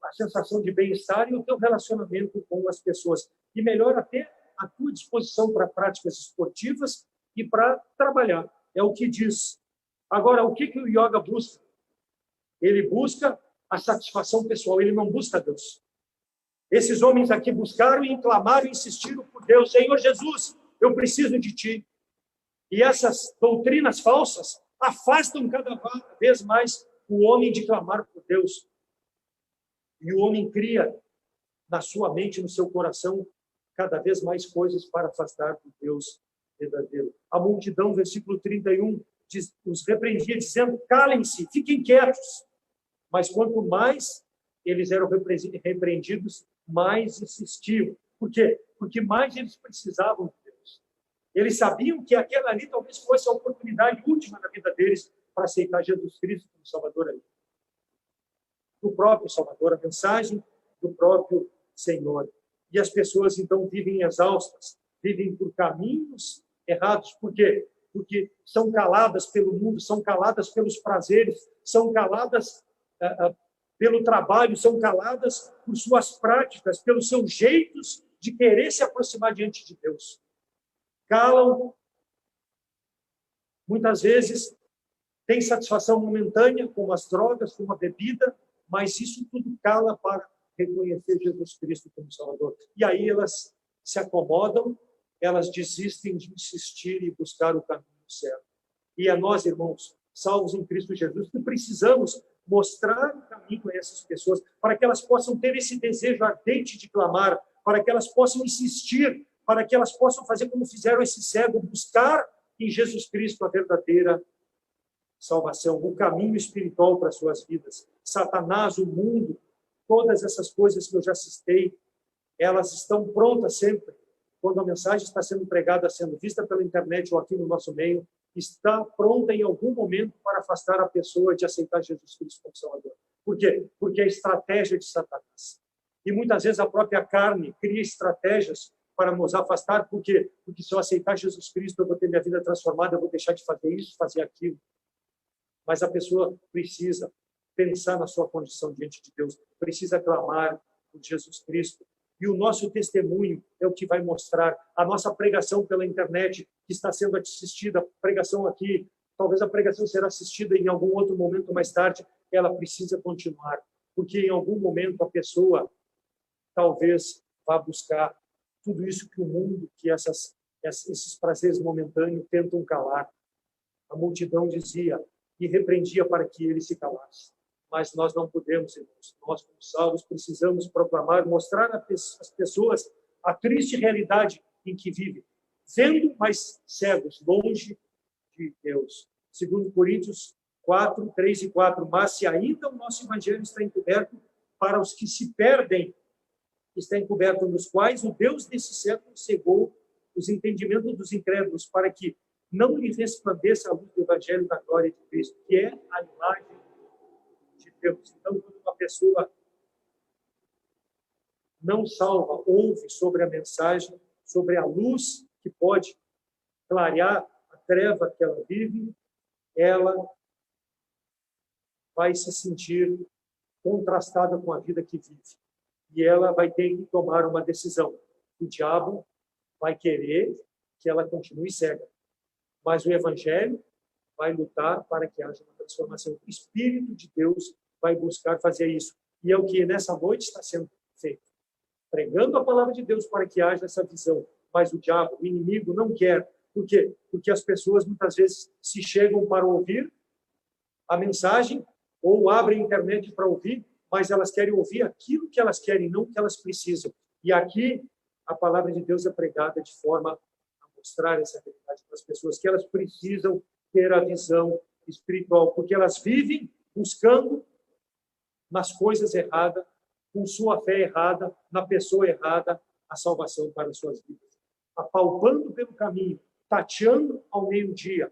a sensação de bem-estar e o teu relacionamento com as pessoas. E melhora até a tua disposição para práticas esportivas e para trabalhar. É o que diz. Agora, o que o yoga busca? Ele busca a satisfação pessoal, ele não busca Deus. Esses homens aqui buscaram e clamaram e insistiram por Deus. Senhor Jesus, eu preciso de Ti. E essas doutrinas falsas afastam cada vez mais o homem de clamar por Deus. E o homem cria na sua mente, no seu coração, cada vez mais coisas para afastar do Deus verdadeiro. A multidão, versículo 31, os repreendia, dizendo: calem-se, fiquem quietos. Mas quanto mais eles eram repreendidos, mais insistiam. Por quê? Porque mais eles precisavam de Deus. Eles sabiam que aquela ali talvez fosse a oportunidade última na vida deles para aceitar Jesus Cristo como Salvador ali. Do próprio Salvador, a mensagem do próprio Senhor. E as pessoas, então, vivem exaustas, vivem por caminhos errados. Por quê? Porque são caladas pelo mundo, são caladas pelos prazeres, são caladas pelo trabalho, são caladas por suas práticas, pelos seus jeitos de querer se aproximar diante de Deus. Calam, muitas vezes, têm satisfação momentânea, como as drogas, como a bebida, mas isso tudo cala para reconhecer Jesus Cristo como Salvador. E aí elas se acomodam, elas desistem de insistir e buscar o caminho certo. E é nós, irmãos, salvos em Cristo Jesus, que precisamos mostrar o caminho a essas pessoas, para que elas possam ter esse desejo ardente de clamar, para que elas possam insistir, para que elas possam fazer como fizeram esse cego, buscar em Jesus Cristo a verdadeira salvação, o caminho espiritual para as suas vidas. Satanás, o mundo, todas essas coisas que eu já citei, elas estão prontas sempre. Quando a mensagem está sendo pregada, sendo vista pela internet ou aqui no nosso meio, está pronta em algum momento para afastar a pessoa de aceitar Jesus Cristo como Salvador. Por quê? Porque é a estratégia de Satanás. E muitas vezes a própria carne cria estratégias para nos afastar. Por quê? Porque se eu aceitar Jesus Cristo, eu vou ter minha vida transformada, eu vou deixar de fazer isso, fazer aquilo. Mas a pessoa precisa pensar na sua condição diante de Deus, precisa clamar por Jesus Cristo. E o nosso testemunho é o que vai mostrar. A nossa pregação pela internet, que está sendo assistida, a pregação aqui, talvez a pregação será assistida em algum outro momento mais tarde, ela precisa continuar. Porque em algum momento a pessoa talvez vá buscar tudo isso que o mundo, que esses prazeres momentâneos tentam calar. A multidão dizia e repreendia para que ele se calasse. Mas nós não podemos, irmãos. Nós, como salvos, precisamos proclamar, mostrar às pessoas a triste realidade em que vivem, vendo, mas cegos, longe de Deus. Segundo Coríntios 4, 3 e 4. Mas se ainda o nosso evangelho está encoberto para os que se perdem, está encoberto nos quais o Deus desse século cegou os entendimentos dos incrédulos, para que não lhe resplandeça a luz do evangelho da glória de Cristo, que é a imagem de Deus. Então, quando uma pessoa não salva, ouve sobre a mensagem, sobre a luz que pode clarear a treva que ela vive, ela vai se sentir contrastada com a vida que vive. E ela vai ter que tomar uma decisão. O diabo vai querer que ela continue cega. Mas o evangelho vai lutar para que haja uma transformação. O Espírito de Deus vai buscar fazer isso. E é o que nessa noite está sendo feito. Pregando a palavra de Deus para que haja essa visão. Mas o diabo, o inimigo, não quer. Por quê? Porque as pessoas muitas vezes se chegam para ouvir a mensagem ou abrem a internet para ouvir, mas elas querem ouvir aquilo que elas querem, não o que elas precisam. E aqui a palavra de Deus é pregada de forma a mostrar essa realidade para as pessoas, que elas precisam ter a visão espiritual, porque elas vivem buscando nas coisas erradas, com sua fé errada, na pessoa errada, a salvação para as suas vidas. Apalpando pelo caminho, tateando ao meio-dia,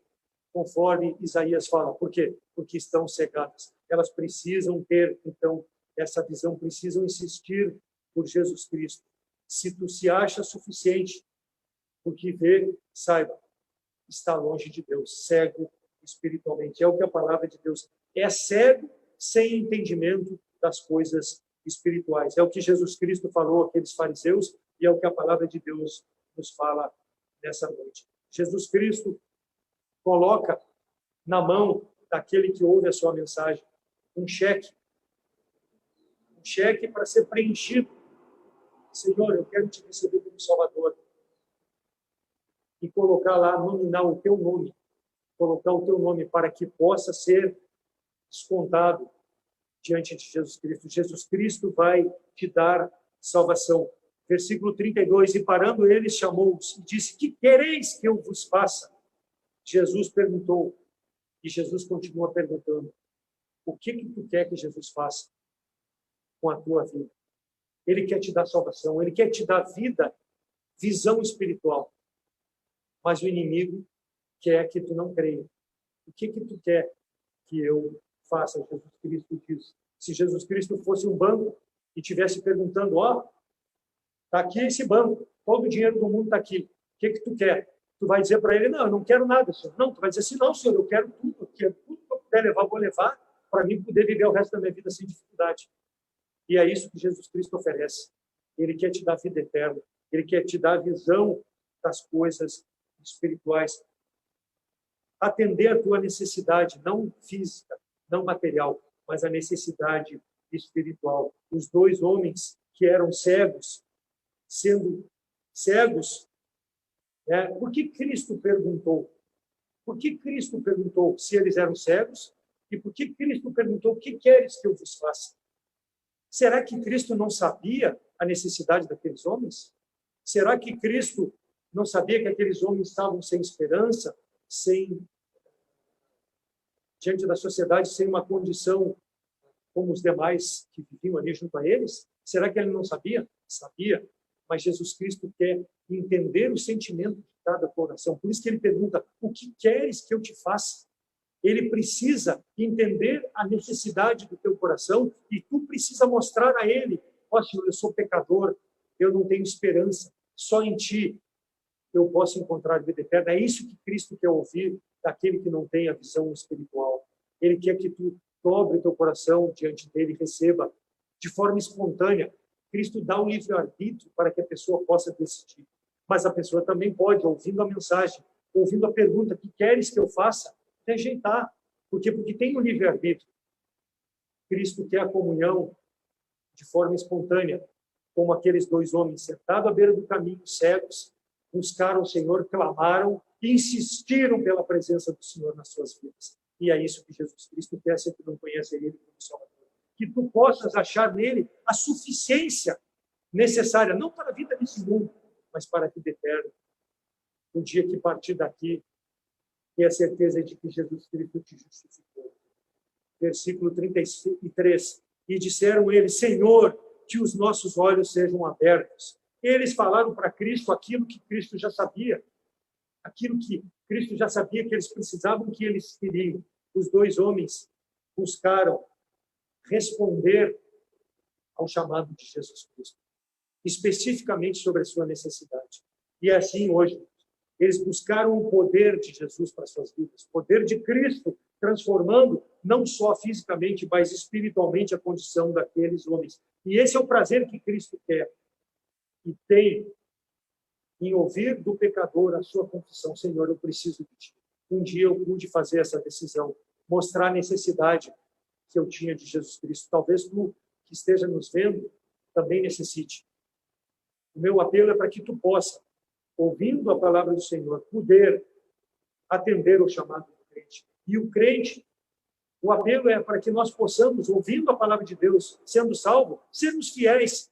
conforme Isaías fala. Por quê? Porque estão cegadas. Elas precisam ter, então, essa visão, precisam insistir por Jesus Cristo. Se tu se acha suficiente, o que vê, saiba, está longe de Deus, cego espiritualmente. É o que a palavra de Deus é, cego sem entendimento das coisas espirituais. É o que Jesus Cristo falou àqueles fariseus e é o que a palavra de Deus nos fala nessa noite. Jesus Cristo coloca na mão daquele que ouve a sua mensagem um cheque para ser preenchido. Senhor, eu quero te receber como Salvador. e colocar lá, nominar o teu nome, colocar o teu nome para que possa ser descontado diante de Jesus Cristo. Jesus Cristo vai te dar salvação. Versículo 32, e parando eles, chamou-os e disse, que quereis que eu vos faça? Jesus perguntou, e Jesus continua perguntando, o que tu quer que Jesus faça com a tua vida? Ele quer te dar salvação, ele quer te dar vida, visão espiritual. Mas o inimigo quer que tu não creia. O que tu quer que eu faça? Jesus Cristo diz. Se Jesus Cristo fosse um banco e estivesse perguntando, está aqui esse banco, todo o dinheiro do mundo está aqui. O que tu quer? Tu vai dizer para ele, não, eu não quero nada, senhor. Não, tu vai dizer assim, não, senhor, eu quero tudo que eu puder levar, eu vou levar, para mim poder viver o resto da minha vida sem dificuldade. E é isso que Jesus Cristo oferece. Ele quer te dar vida eterna. Ele quer te dar a visão das coisas espirituais. Atender a tua necessidade, não física, não material, mas a necessidade espiritual. Os dois homens que eram cegos, sendo cegos, por que Cristo perguntou? Por que Cristo perguntou se eles eram cegos? E por que Cristo perguntou, o que queres que eu vos faça? Será que Cristo não sabia a necessidade daqueles homens? Será que Cristo não sabia que aqueles homens estavam sem esperança, diante da sociedade, sem uma condição como os demais que viviam ali junto a eles? Será que ele não sabia? Sabia. Mas Jesus Cristo quer entender o sentimento de cada coração. Por isso que ele pergunta, o que queres que eu te faça? Ele precisa entender a necessidade do teu coração e tu precisa mostrar a ele, Senhor, eu sou pecador, eu não tenho esperança, só em ti eu posso encontrar vida eterna. É isso que Cristo quer ouvir daquele que não tem a visão espiritual. Ele quer que tu dobre teu coração diante dele e receba de forma espontânea. Cristo dá o livre-arbítrio para que a pessoa possa decidir. Mas a pessoa também pode, ouvindo a mensagem, ouvindo a pergunta, que queres que eu faça? Rejeitar. Por quê? Porque tem o livre-arbítrio. Cristo quer a comunhão de forma espontânea, como aqueles dois homens sentados à beira do caminho, cegos, buscaram o Senhor, clamaram e insistiram pela presença do Senhor nas suas vidas. E é isso que Jesus Cristo quer, se tu não conhece Ele como Salvador. Que tu possas achar nele a suficiência necessária, não para a vida desse mundo, mas para a vida eterna. O dia que partir daqui, ter a certeza de que Jesus Cristo te justificou. Versículo 33. E disseram eles, Senhor, que os nossos olhos sejam abertos. Eles falaram para Cristo aquilo que Cristo já sabia. Aquilo que Cristo já sabia que eles precisavam, que eles queriam. Os dois homens buscaram responder ao chamado de Jesus Cristo, especificamente sobre a sua necessidade. E assim hoje, eles buscaram o poder de Jesus para suas vidas, o poder de Cristo, transformando não só fisicamente, mas espiritualmente a condição daqueles homens. E esse é o prazer que Cristo quer e tem em ouvir do pecador a sua confissão. Senhor, eu preciso de ti. Um dia eu pude fazer essa decisão, mostrar a necessidade que eu tinha de Jesus Cristo. Talvez tu, que esteja nos vendo, também necessite. O meu apelo é para que tu possa, ouvindo a palavra do Senhor, poder atender o chamado do crente. E o crente, o apelo é para que nós possamos, ouvindo a palavra de Deus, sendo salvo, sermos fiéis,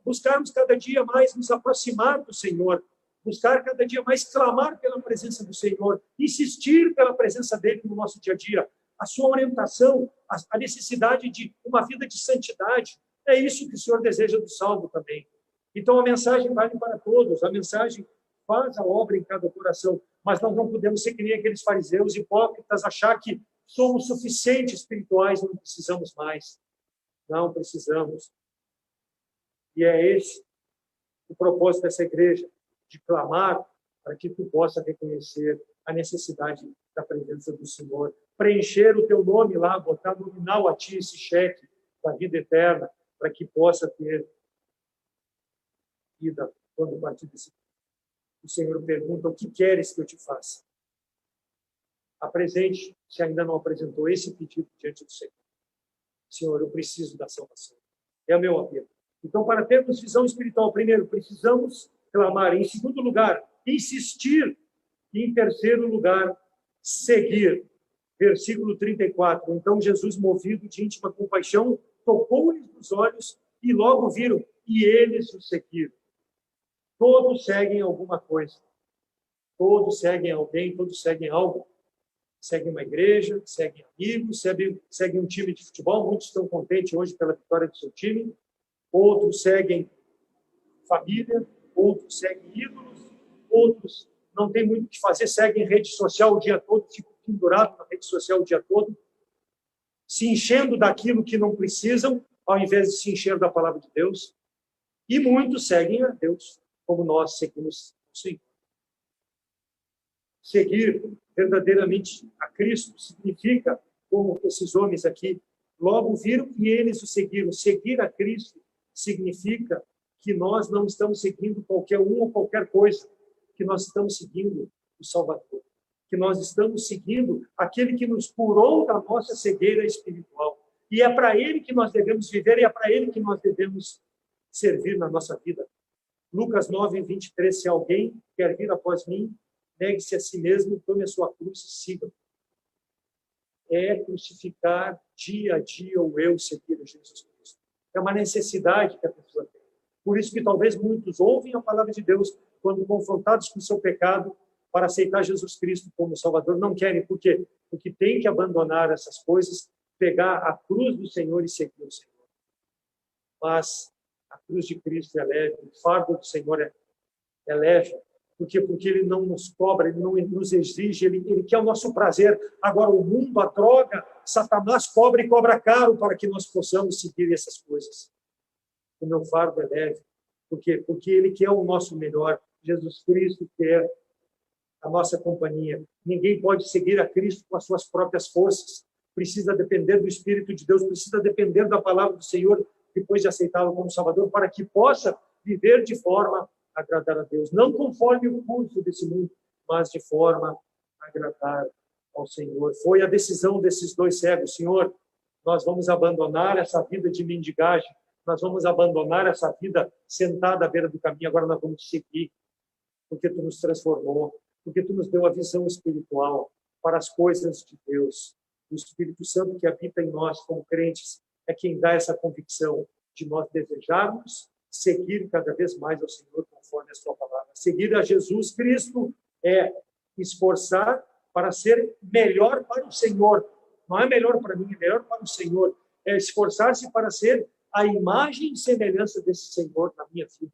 buscarmos cada dia mais nos aproximar do Senhor, buscar cada dia mais clamar pela presença do Senhor, insistir pela presença dele no nosso dia a dia, a sua orientação, a necessidade de uma vida de santidade. É isso que o Senhor deseja do salvo também. Então, a mensagem vale para todos, a mensagem faz a obra em cada coração, mas nós não podemos ser que nem aqueles fariseus hipócritas, achar que somos suficientes espirituais, não precisamos mais. Não precisamos. E é esse o propósito dessa igreja, de clamar para que tu possa reconhecer a necessidade da presença do Senhor, preencher o teu nome lá, botar nominal a ti esse cheque da vida eterna, para que possa ter vida quando partir desse mundo. O Senhor pergunta, o que queres que eu te faça? Apresente, se ainda não apresentou esse pedido diante do Senhor. Senhor, eu preciso da salvação. É o meu apelo. Então, para termos visão espiritual, primeiro, precisamos clamar. Em segundo lugar, insistir. E, em terceiro lugar, seguir. Versículo 34. Então Jesus, movido de íntima compaixão, tocou-lhes nos olhos e logo viram, e eles o seguiram. Todos seguem alguma coisa. Todos seguem alguém, todos seguem algo. Seguem uma igreja, seguem amigos, seguem um time de futebol. Muitos estão contentes hoje pela vitória do seu time. Outros seguem família, outros seguem ídolos, outros não têm muito o que fazer, seguem rede social o dia todo, ficam pendurados na rede social o dia todo, se enchendo daquilo que não precisam, ao invés de se encher da palavra de Deus. E muitos seguem a Deus, como nós seguimos o Senhor. Seguir verdadeiramente a Cristo significa, como esses homens aqui logo viram e eles o seguiram. Seguir a Cristo significa que nós não estamos seguindo qualquer um ou qualquer coisa, que nós estamos seguindo o Salvador, que nós estamos seguindo aquele que nos curou da nossa cegueira espiritual. E é para ele que nós devemos viver e é para ele que nós devemos servir na nossa vida. Lucas 9, 23, se alguém quer vir após mim, negue-se a si mesmo, tome a sua cruz e siga. É crucificar dia a dia o eu seguir a Jesus Cristo. É uma necessidade que a pessoa tem. Por isso que talvez muitos ouvem a palavra de Deus quando confrontados com o seu pecado para aceitar Jesus Cristo como Salvador. Não querem. Por quê? Porque tem que abandonar essas coisas, pegar a cruz do Senhor e seguir o Senhor. Mas a cruz de Cristo é leve, o fardo do Senhor é leve. Por quê? Porque ele não nos cobra, ele não nos exige, ele quer o nosso prazer. Agora, o mundo, a droga, Satanás cobra e cobra caro para que nós possamos seguir essas coisas. O meu fardo é leve. Por quê? Porque ele quer o nosso melhor. Jesus Cristo quer a nossa companhia. Ninguém pode seguir a Cristo com as suas próprias forças. Precisa depender do Espírito de Deus, precisa depender da palavra do Senhor, depois de aceitá-lo como Salvador, para que possa viver de forma a agradar a Deus. Não conforme o curso desse mundo, mas de forma a agradar ao Senhor. Foi a decisão desses dois cegos. Senhor, nós vamos abandonar essa vida de mendigagem, nós vamos abandonar essa vida sentada à beira do caminho, agora nós vamos seguir, porque Tu nos transformou, porque Tu nos deu a visão espiritual para as coisas de Deus. O Espírito Santo que habita em nós como crentes é quem dá essa convicção de nós desejarmos seguir cada vez mais ao Senhor conforme a Sua palavra. Seguir a Jesus Cristo é esforçar para ser melhor para o Senhor. Não é melhor para mim, é melhor para o Senhor. É esforçar-se para ser a imagem e semelhança desse Senhor na minha vida.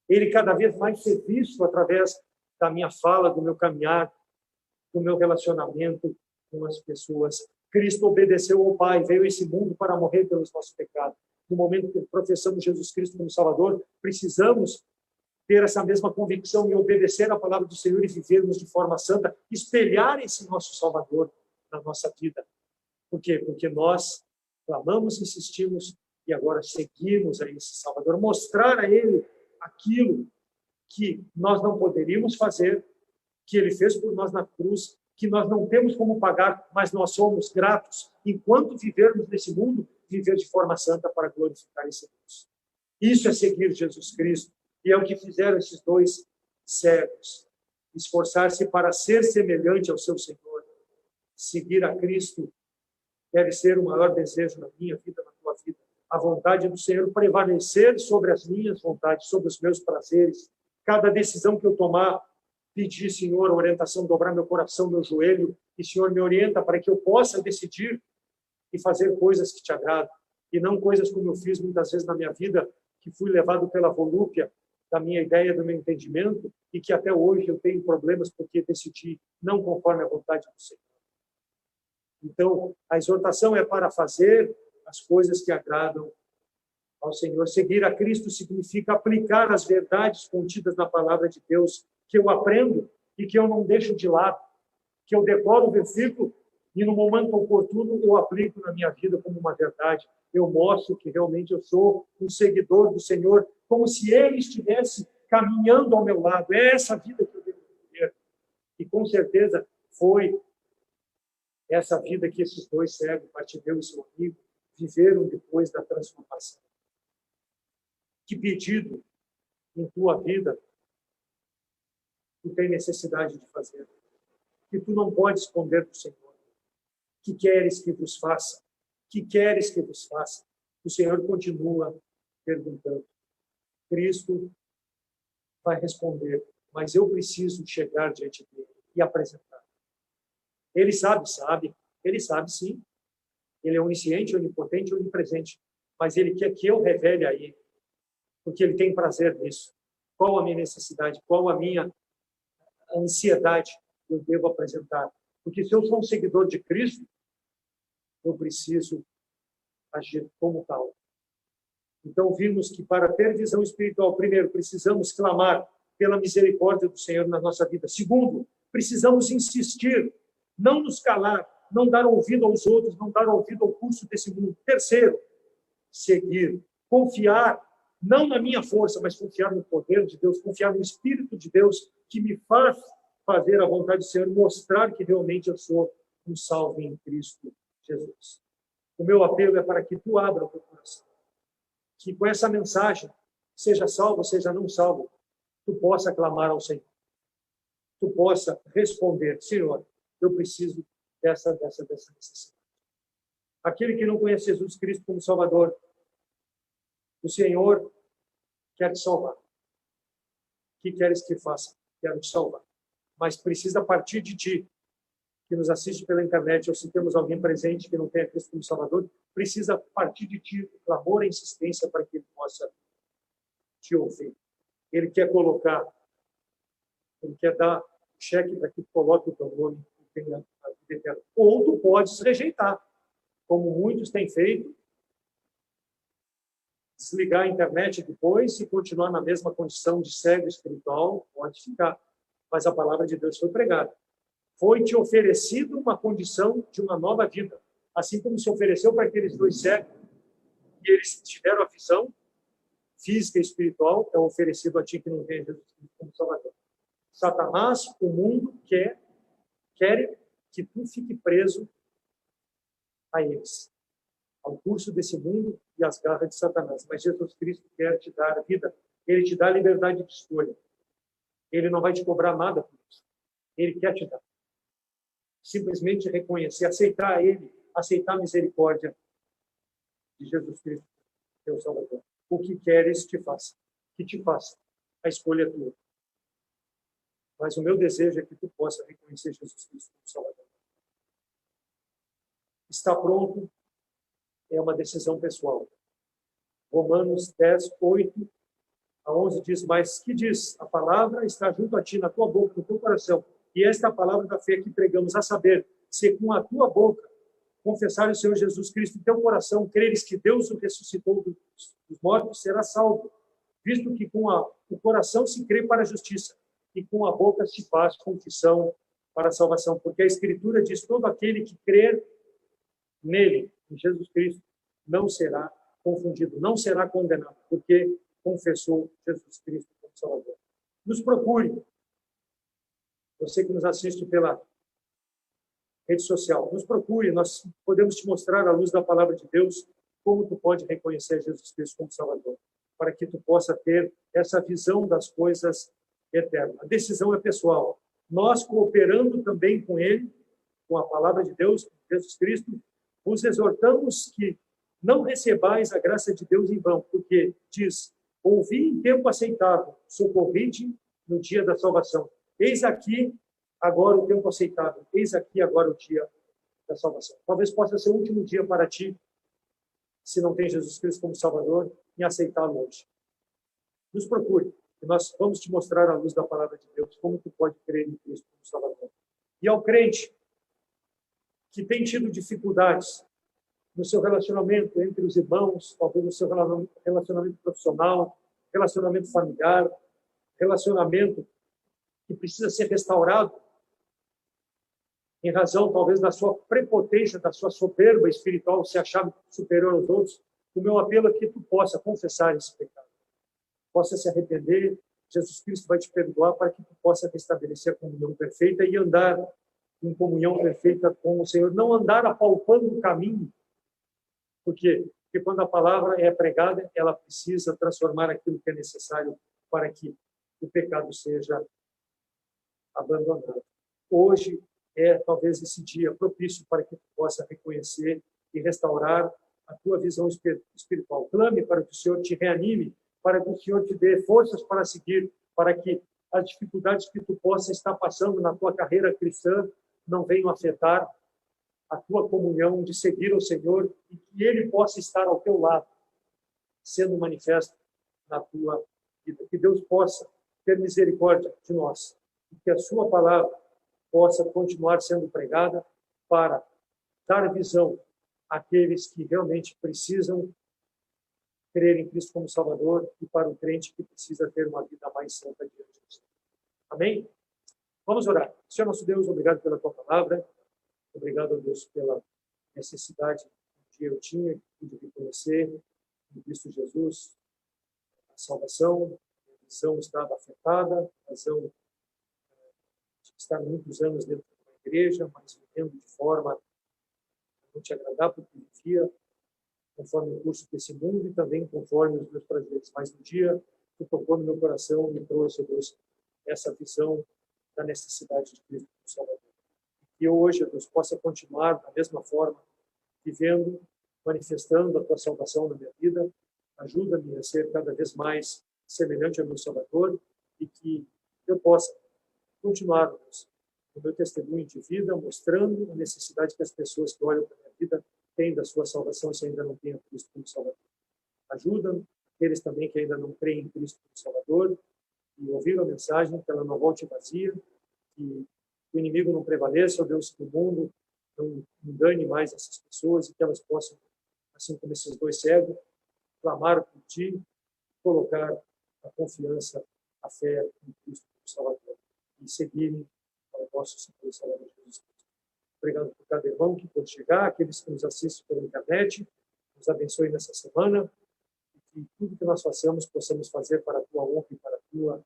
Ele cada vez mais ser visto através da minha fala, do meu caminhar, do meu relacionamento com as pessoas. Cristo obedeceu ao Pai, veio a esse mundo para morrer pelos nossos pecados. No momento que professamos Jesus Cristo como Salvador, precisamos ter essa mesma convicção e obedecer à palavra do Senhor e vivermos de forma santa, espelhar esse nosso Salvador na nossa vida. Por quê? Porque nós clamamos, insistimos e agora seguimos a esse Salvador, mostrar a Ele aquilo que nós não poderíamos fazer, que Ele fez por nós na cruz, que nós não temos como pagar, mas nós somos gratos, enquanto vivermos nesse mundo, viver de forma santa para glorificar esse Deus. Isso é seguir Jesus Cristo, e é o que fizeram esses dois cegos, esforçar-se para ser semelhante ao seu Senhor. Seguir a Cristo deve ser o maior desejo na minha vida, na tua vida. A vontade do Senhor prevalecer sobre as minhas vontades, sobre os meus prazeres. Cada decisão que eu tomar, pedir, Senhor, a orientação, dobrar meu coração, meu joelho, e Senhor me orienta para que eu possa decidir e fazer coisas que te agradam, e não coisas como eu fiz muitas vezes na minha vida, que fui levado pela volúpia da minha ideia, do meu entendimento, e que até hoje eu tenho problemas porque decidi não conforme a vontade do Senhor. Então, a exortação é para fazer as coisas que agradam ao Senhor. Seguir a Cristo significa aplicar as verdades contidas na palavra de Deus, que eu aprendo e que eu não deixo de lado, que eu decoro o versículo e no momento oportuno eu aplico na minha vida como uma verdade. Eu mostro que realmente eu sou um seguidor do Senhor, como se Ele estivesse caminhando ao meu lado. É essa vida que eu devo viver. E com certeza foi essa vida que esses dois cegos, Bartimeu e seu amigo, viveram depois da transformação. Que pedido em tua vida tu tem necessidade de fazer, que tu não pode esconder do Senhor. Que queres que vos faça? Que queres que vos faça? O Senhor continua perguntando. Cristo vai responder, mas eu preciso chegar diante dele e apresentar. Ele sabe. Ele sabe, sim. Ele é onisciente, onipotente, onipresente. Mas ele quer que eu revele a ele, porque ele tem prazer nisso. Qual a minha necessidade? Qual a minha ansiedade eu devo apresentar? Porque se eu sou um seguidor de Cristo, eu preciso agir como tal. Então, vimos que para ter visão espiritual, primeiro, precisamos clamar pela misericórdia do Senhor na nossa vida. Segundo, precisamos insistir, não nos calar, não dar ouvido aos outros, não dar ouvido ao curso desse mundo. Terceiro, seguir, confiar, não na minha força, mas confiar no poder de Deus, confiar no Espírito de Deus, que me faz fazer a vontade do Senhor, mostrar que realmente eu sou um salvo em Cristo Jesus. O meu apelo é para que tu abra o teu coração, que com essa mensagem, seja salvo, seja não salvo, tu possa clamar ao Senhor, tu possa responder, Senhor, eu preciso dessa necessidade. Aquele que não conhece Jesus Cristo como Salvador, o Senhor quer te salvar. O que queres que faça? Quero te salvar. Mas precisa partir de ti, que nos assiste pela internet, ou se temos alguém presente que não tenha Cristo como Salvador, precisa partir de ti o clamor e a insistência para que ele possa te ouvir. Ele quer colocar, ele quer dar cheque para que tu coloque o teu nome e tenha a vida eterna. Ou tu podes rejeitar, como muitos têm feito, desligar a internet depois e continuar na mesma condição de cego espiritual, pode ficar. Mas a palavra de Deus foi pregada. Foi-te oferecido uma condição de uma nova vida. Assim como se ofereceu para aqueles dois cegos, e eles tiveram a visão física e espiritual, é oferecido a ti que não tem Jesus Cristo como Salvador. Satanás, o mundo quer que tu fique preso a eles, ao curso desse mundo e às garras de Satanás. Mas Jesus Cristo quer te dar a vida. Ele te dá a liberdade de escolha. Ele não vai te cobrar nada por isso. Ele quer te dar. Simplesmente reconhecer, aceitar Ele, aceitar a misericórdia de Jesus Cristo, teu Salvador. O que queres que faça? Que te faça. A escolha é tua. Mas o meu desejo é que tu possa reconhecer Jesus Cristo como Salvador. Está pronto? É uma decisão pessoal. Romanos 10, 8 a 11 diz, mas que diz? A palavra está junto a ti, na tua boca, no teu coração. E esta é a palavra da fé que pregamos, a saber, se com a tua boca confessar o Senhor Jesus Cristo em teu coração, creres que Deus o ressuscitou dos mortos, será salvo, visto que com o coração se crê para a justiça e com a boca se faz confissão para a salvação. Porque a Escritura diz, todo aquele que crer nele, em Jesus Cristo, não será confundido, não será condenado, porque confessou Jesus Cristo como Salvador. Nos procure. Você que nos assiste pela rede social, nos procure. Nós podemos te mostrar, à luz da palavra de Deus, como tu pode reconhecer Jesus Cristo como Salvador, para que tu possa ter essa visão das coisas eternas. A decisão é pessoal. Nós, cooperando também com Ele, com a palavra de Deus, com Jesus Cristo, vos exortamos que não recebais a graça de Deus em vão, porque diz, ouvi em tempo aceitável, socorri-te no dia da salvação. Eis aqui agora o tempo aceitável, eis aqui agora o dia da salvação. Talvez possa ser o último dia para ti, se não tem Jesus Cristo como Salvador, em aceitá-lo hoje. Nos procure, e nós vamos te mostrar à luz da palavra de Deus como tu pode crer em Cristo como Salvador. E ao crente que tem tido dificuldades no seu relacionamento entre os irmãos, talvez no seu relacionamento profissional, relacionamento familiar, relacionamento que precisa ser restaurado em razão, talvez, da sua prepotência, da sua soberba espiritual, se achar superior aos outros. O meu apelo é que tu possa confessar esse pecado, possa se arrepender. Jesus Cristo vai te perdoar para que tu possa restabelecer a comunhão perfeita e andar em comunhão perfeita com o Senhor, não andar apalpando o caminho. Por quê? Porque quando a palavra é pregada, ela precisa transformar aquilo que é necessário para que o pecado seja abandonado. Hoje é talvez esse dia propício para que tu possa reconhecer e restaurar a tua visão espiritual. Clame para que o Senhor te reanime, para que o Senhor te dê forças para seguir, para que as dificuldades que tu possa estar passando na tua carreira cristã não venham afetar a tua comunhão de seguir o Senhor e que Ele possa estar ao teu lado, sendo manifesto na tua vida. Que Deus possa ter misericórdia de nós e que a sua palavra possa continuar sendo pregada para dar visão àqueles que realmente precisam crer em Cristo como Salvador e para o crente que precisa ter uma vida mais santa diante de Deus. Amém? Vamos orar. Senhor nosso Deus, obrigado pela tua palavra. Obrigado, Deus, pela necessidade que eu tinha de reconhecer em Cristo Jesus a salvação. A visão estava afetada, a visão de estar muitos anos dentro de uma igreja, mas vivendo de forma a não te agradar, porque vivia conforme o curso desse mundo e também conforme os meus prazeres. Mas um dia, tu tocou no meu coração e me trouxe, Deus, essa visão da necessidade de Cristo como Salvador. E eu hoje, Deus, possa continuar da mesma forma, vivendo, manifestando a tua salvação na minha vida. Ajuda-me a ser cada vez mais semelhante ao meu Salvador e que eu possa continuar, Deus, o meu testemunho de vida, mostrando a necessidade que as pessoas que olham para a minha vida têm da sua salvação se ainda não têm a Cristo como Salvador. Ajuda aqueles também que ainda não creem em Cristo como Salvador e ouviram a mensagem, que ela não volte vazia, que o inimigo não prevaleça, ó Deus, que o mundo não engane mais essas pessoas e que elas possam, assim como esses dois cegos, clamar por Ti, colocar a confiança, a fé em Cristo como Salvador e seguirem ao nosso Senhor e Salvador Jesus Cristo. Obrigado por cada irmão que pode chegar, aqueles que nos assistem pela internet, nos abençoe nessa semana e que tudo que nós façamos possamos fazer para a Tua honra e para a Tua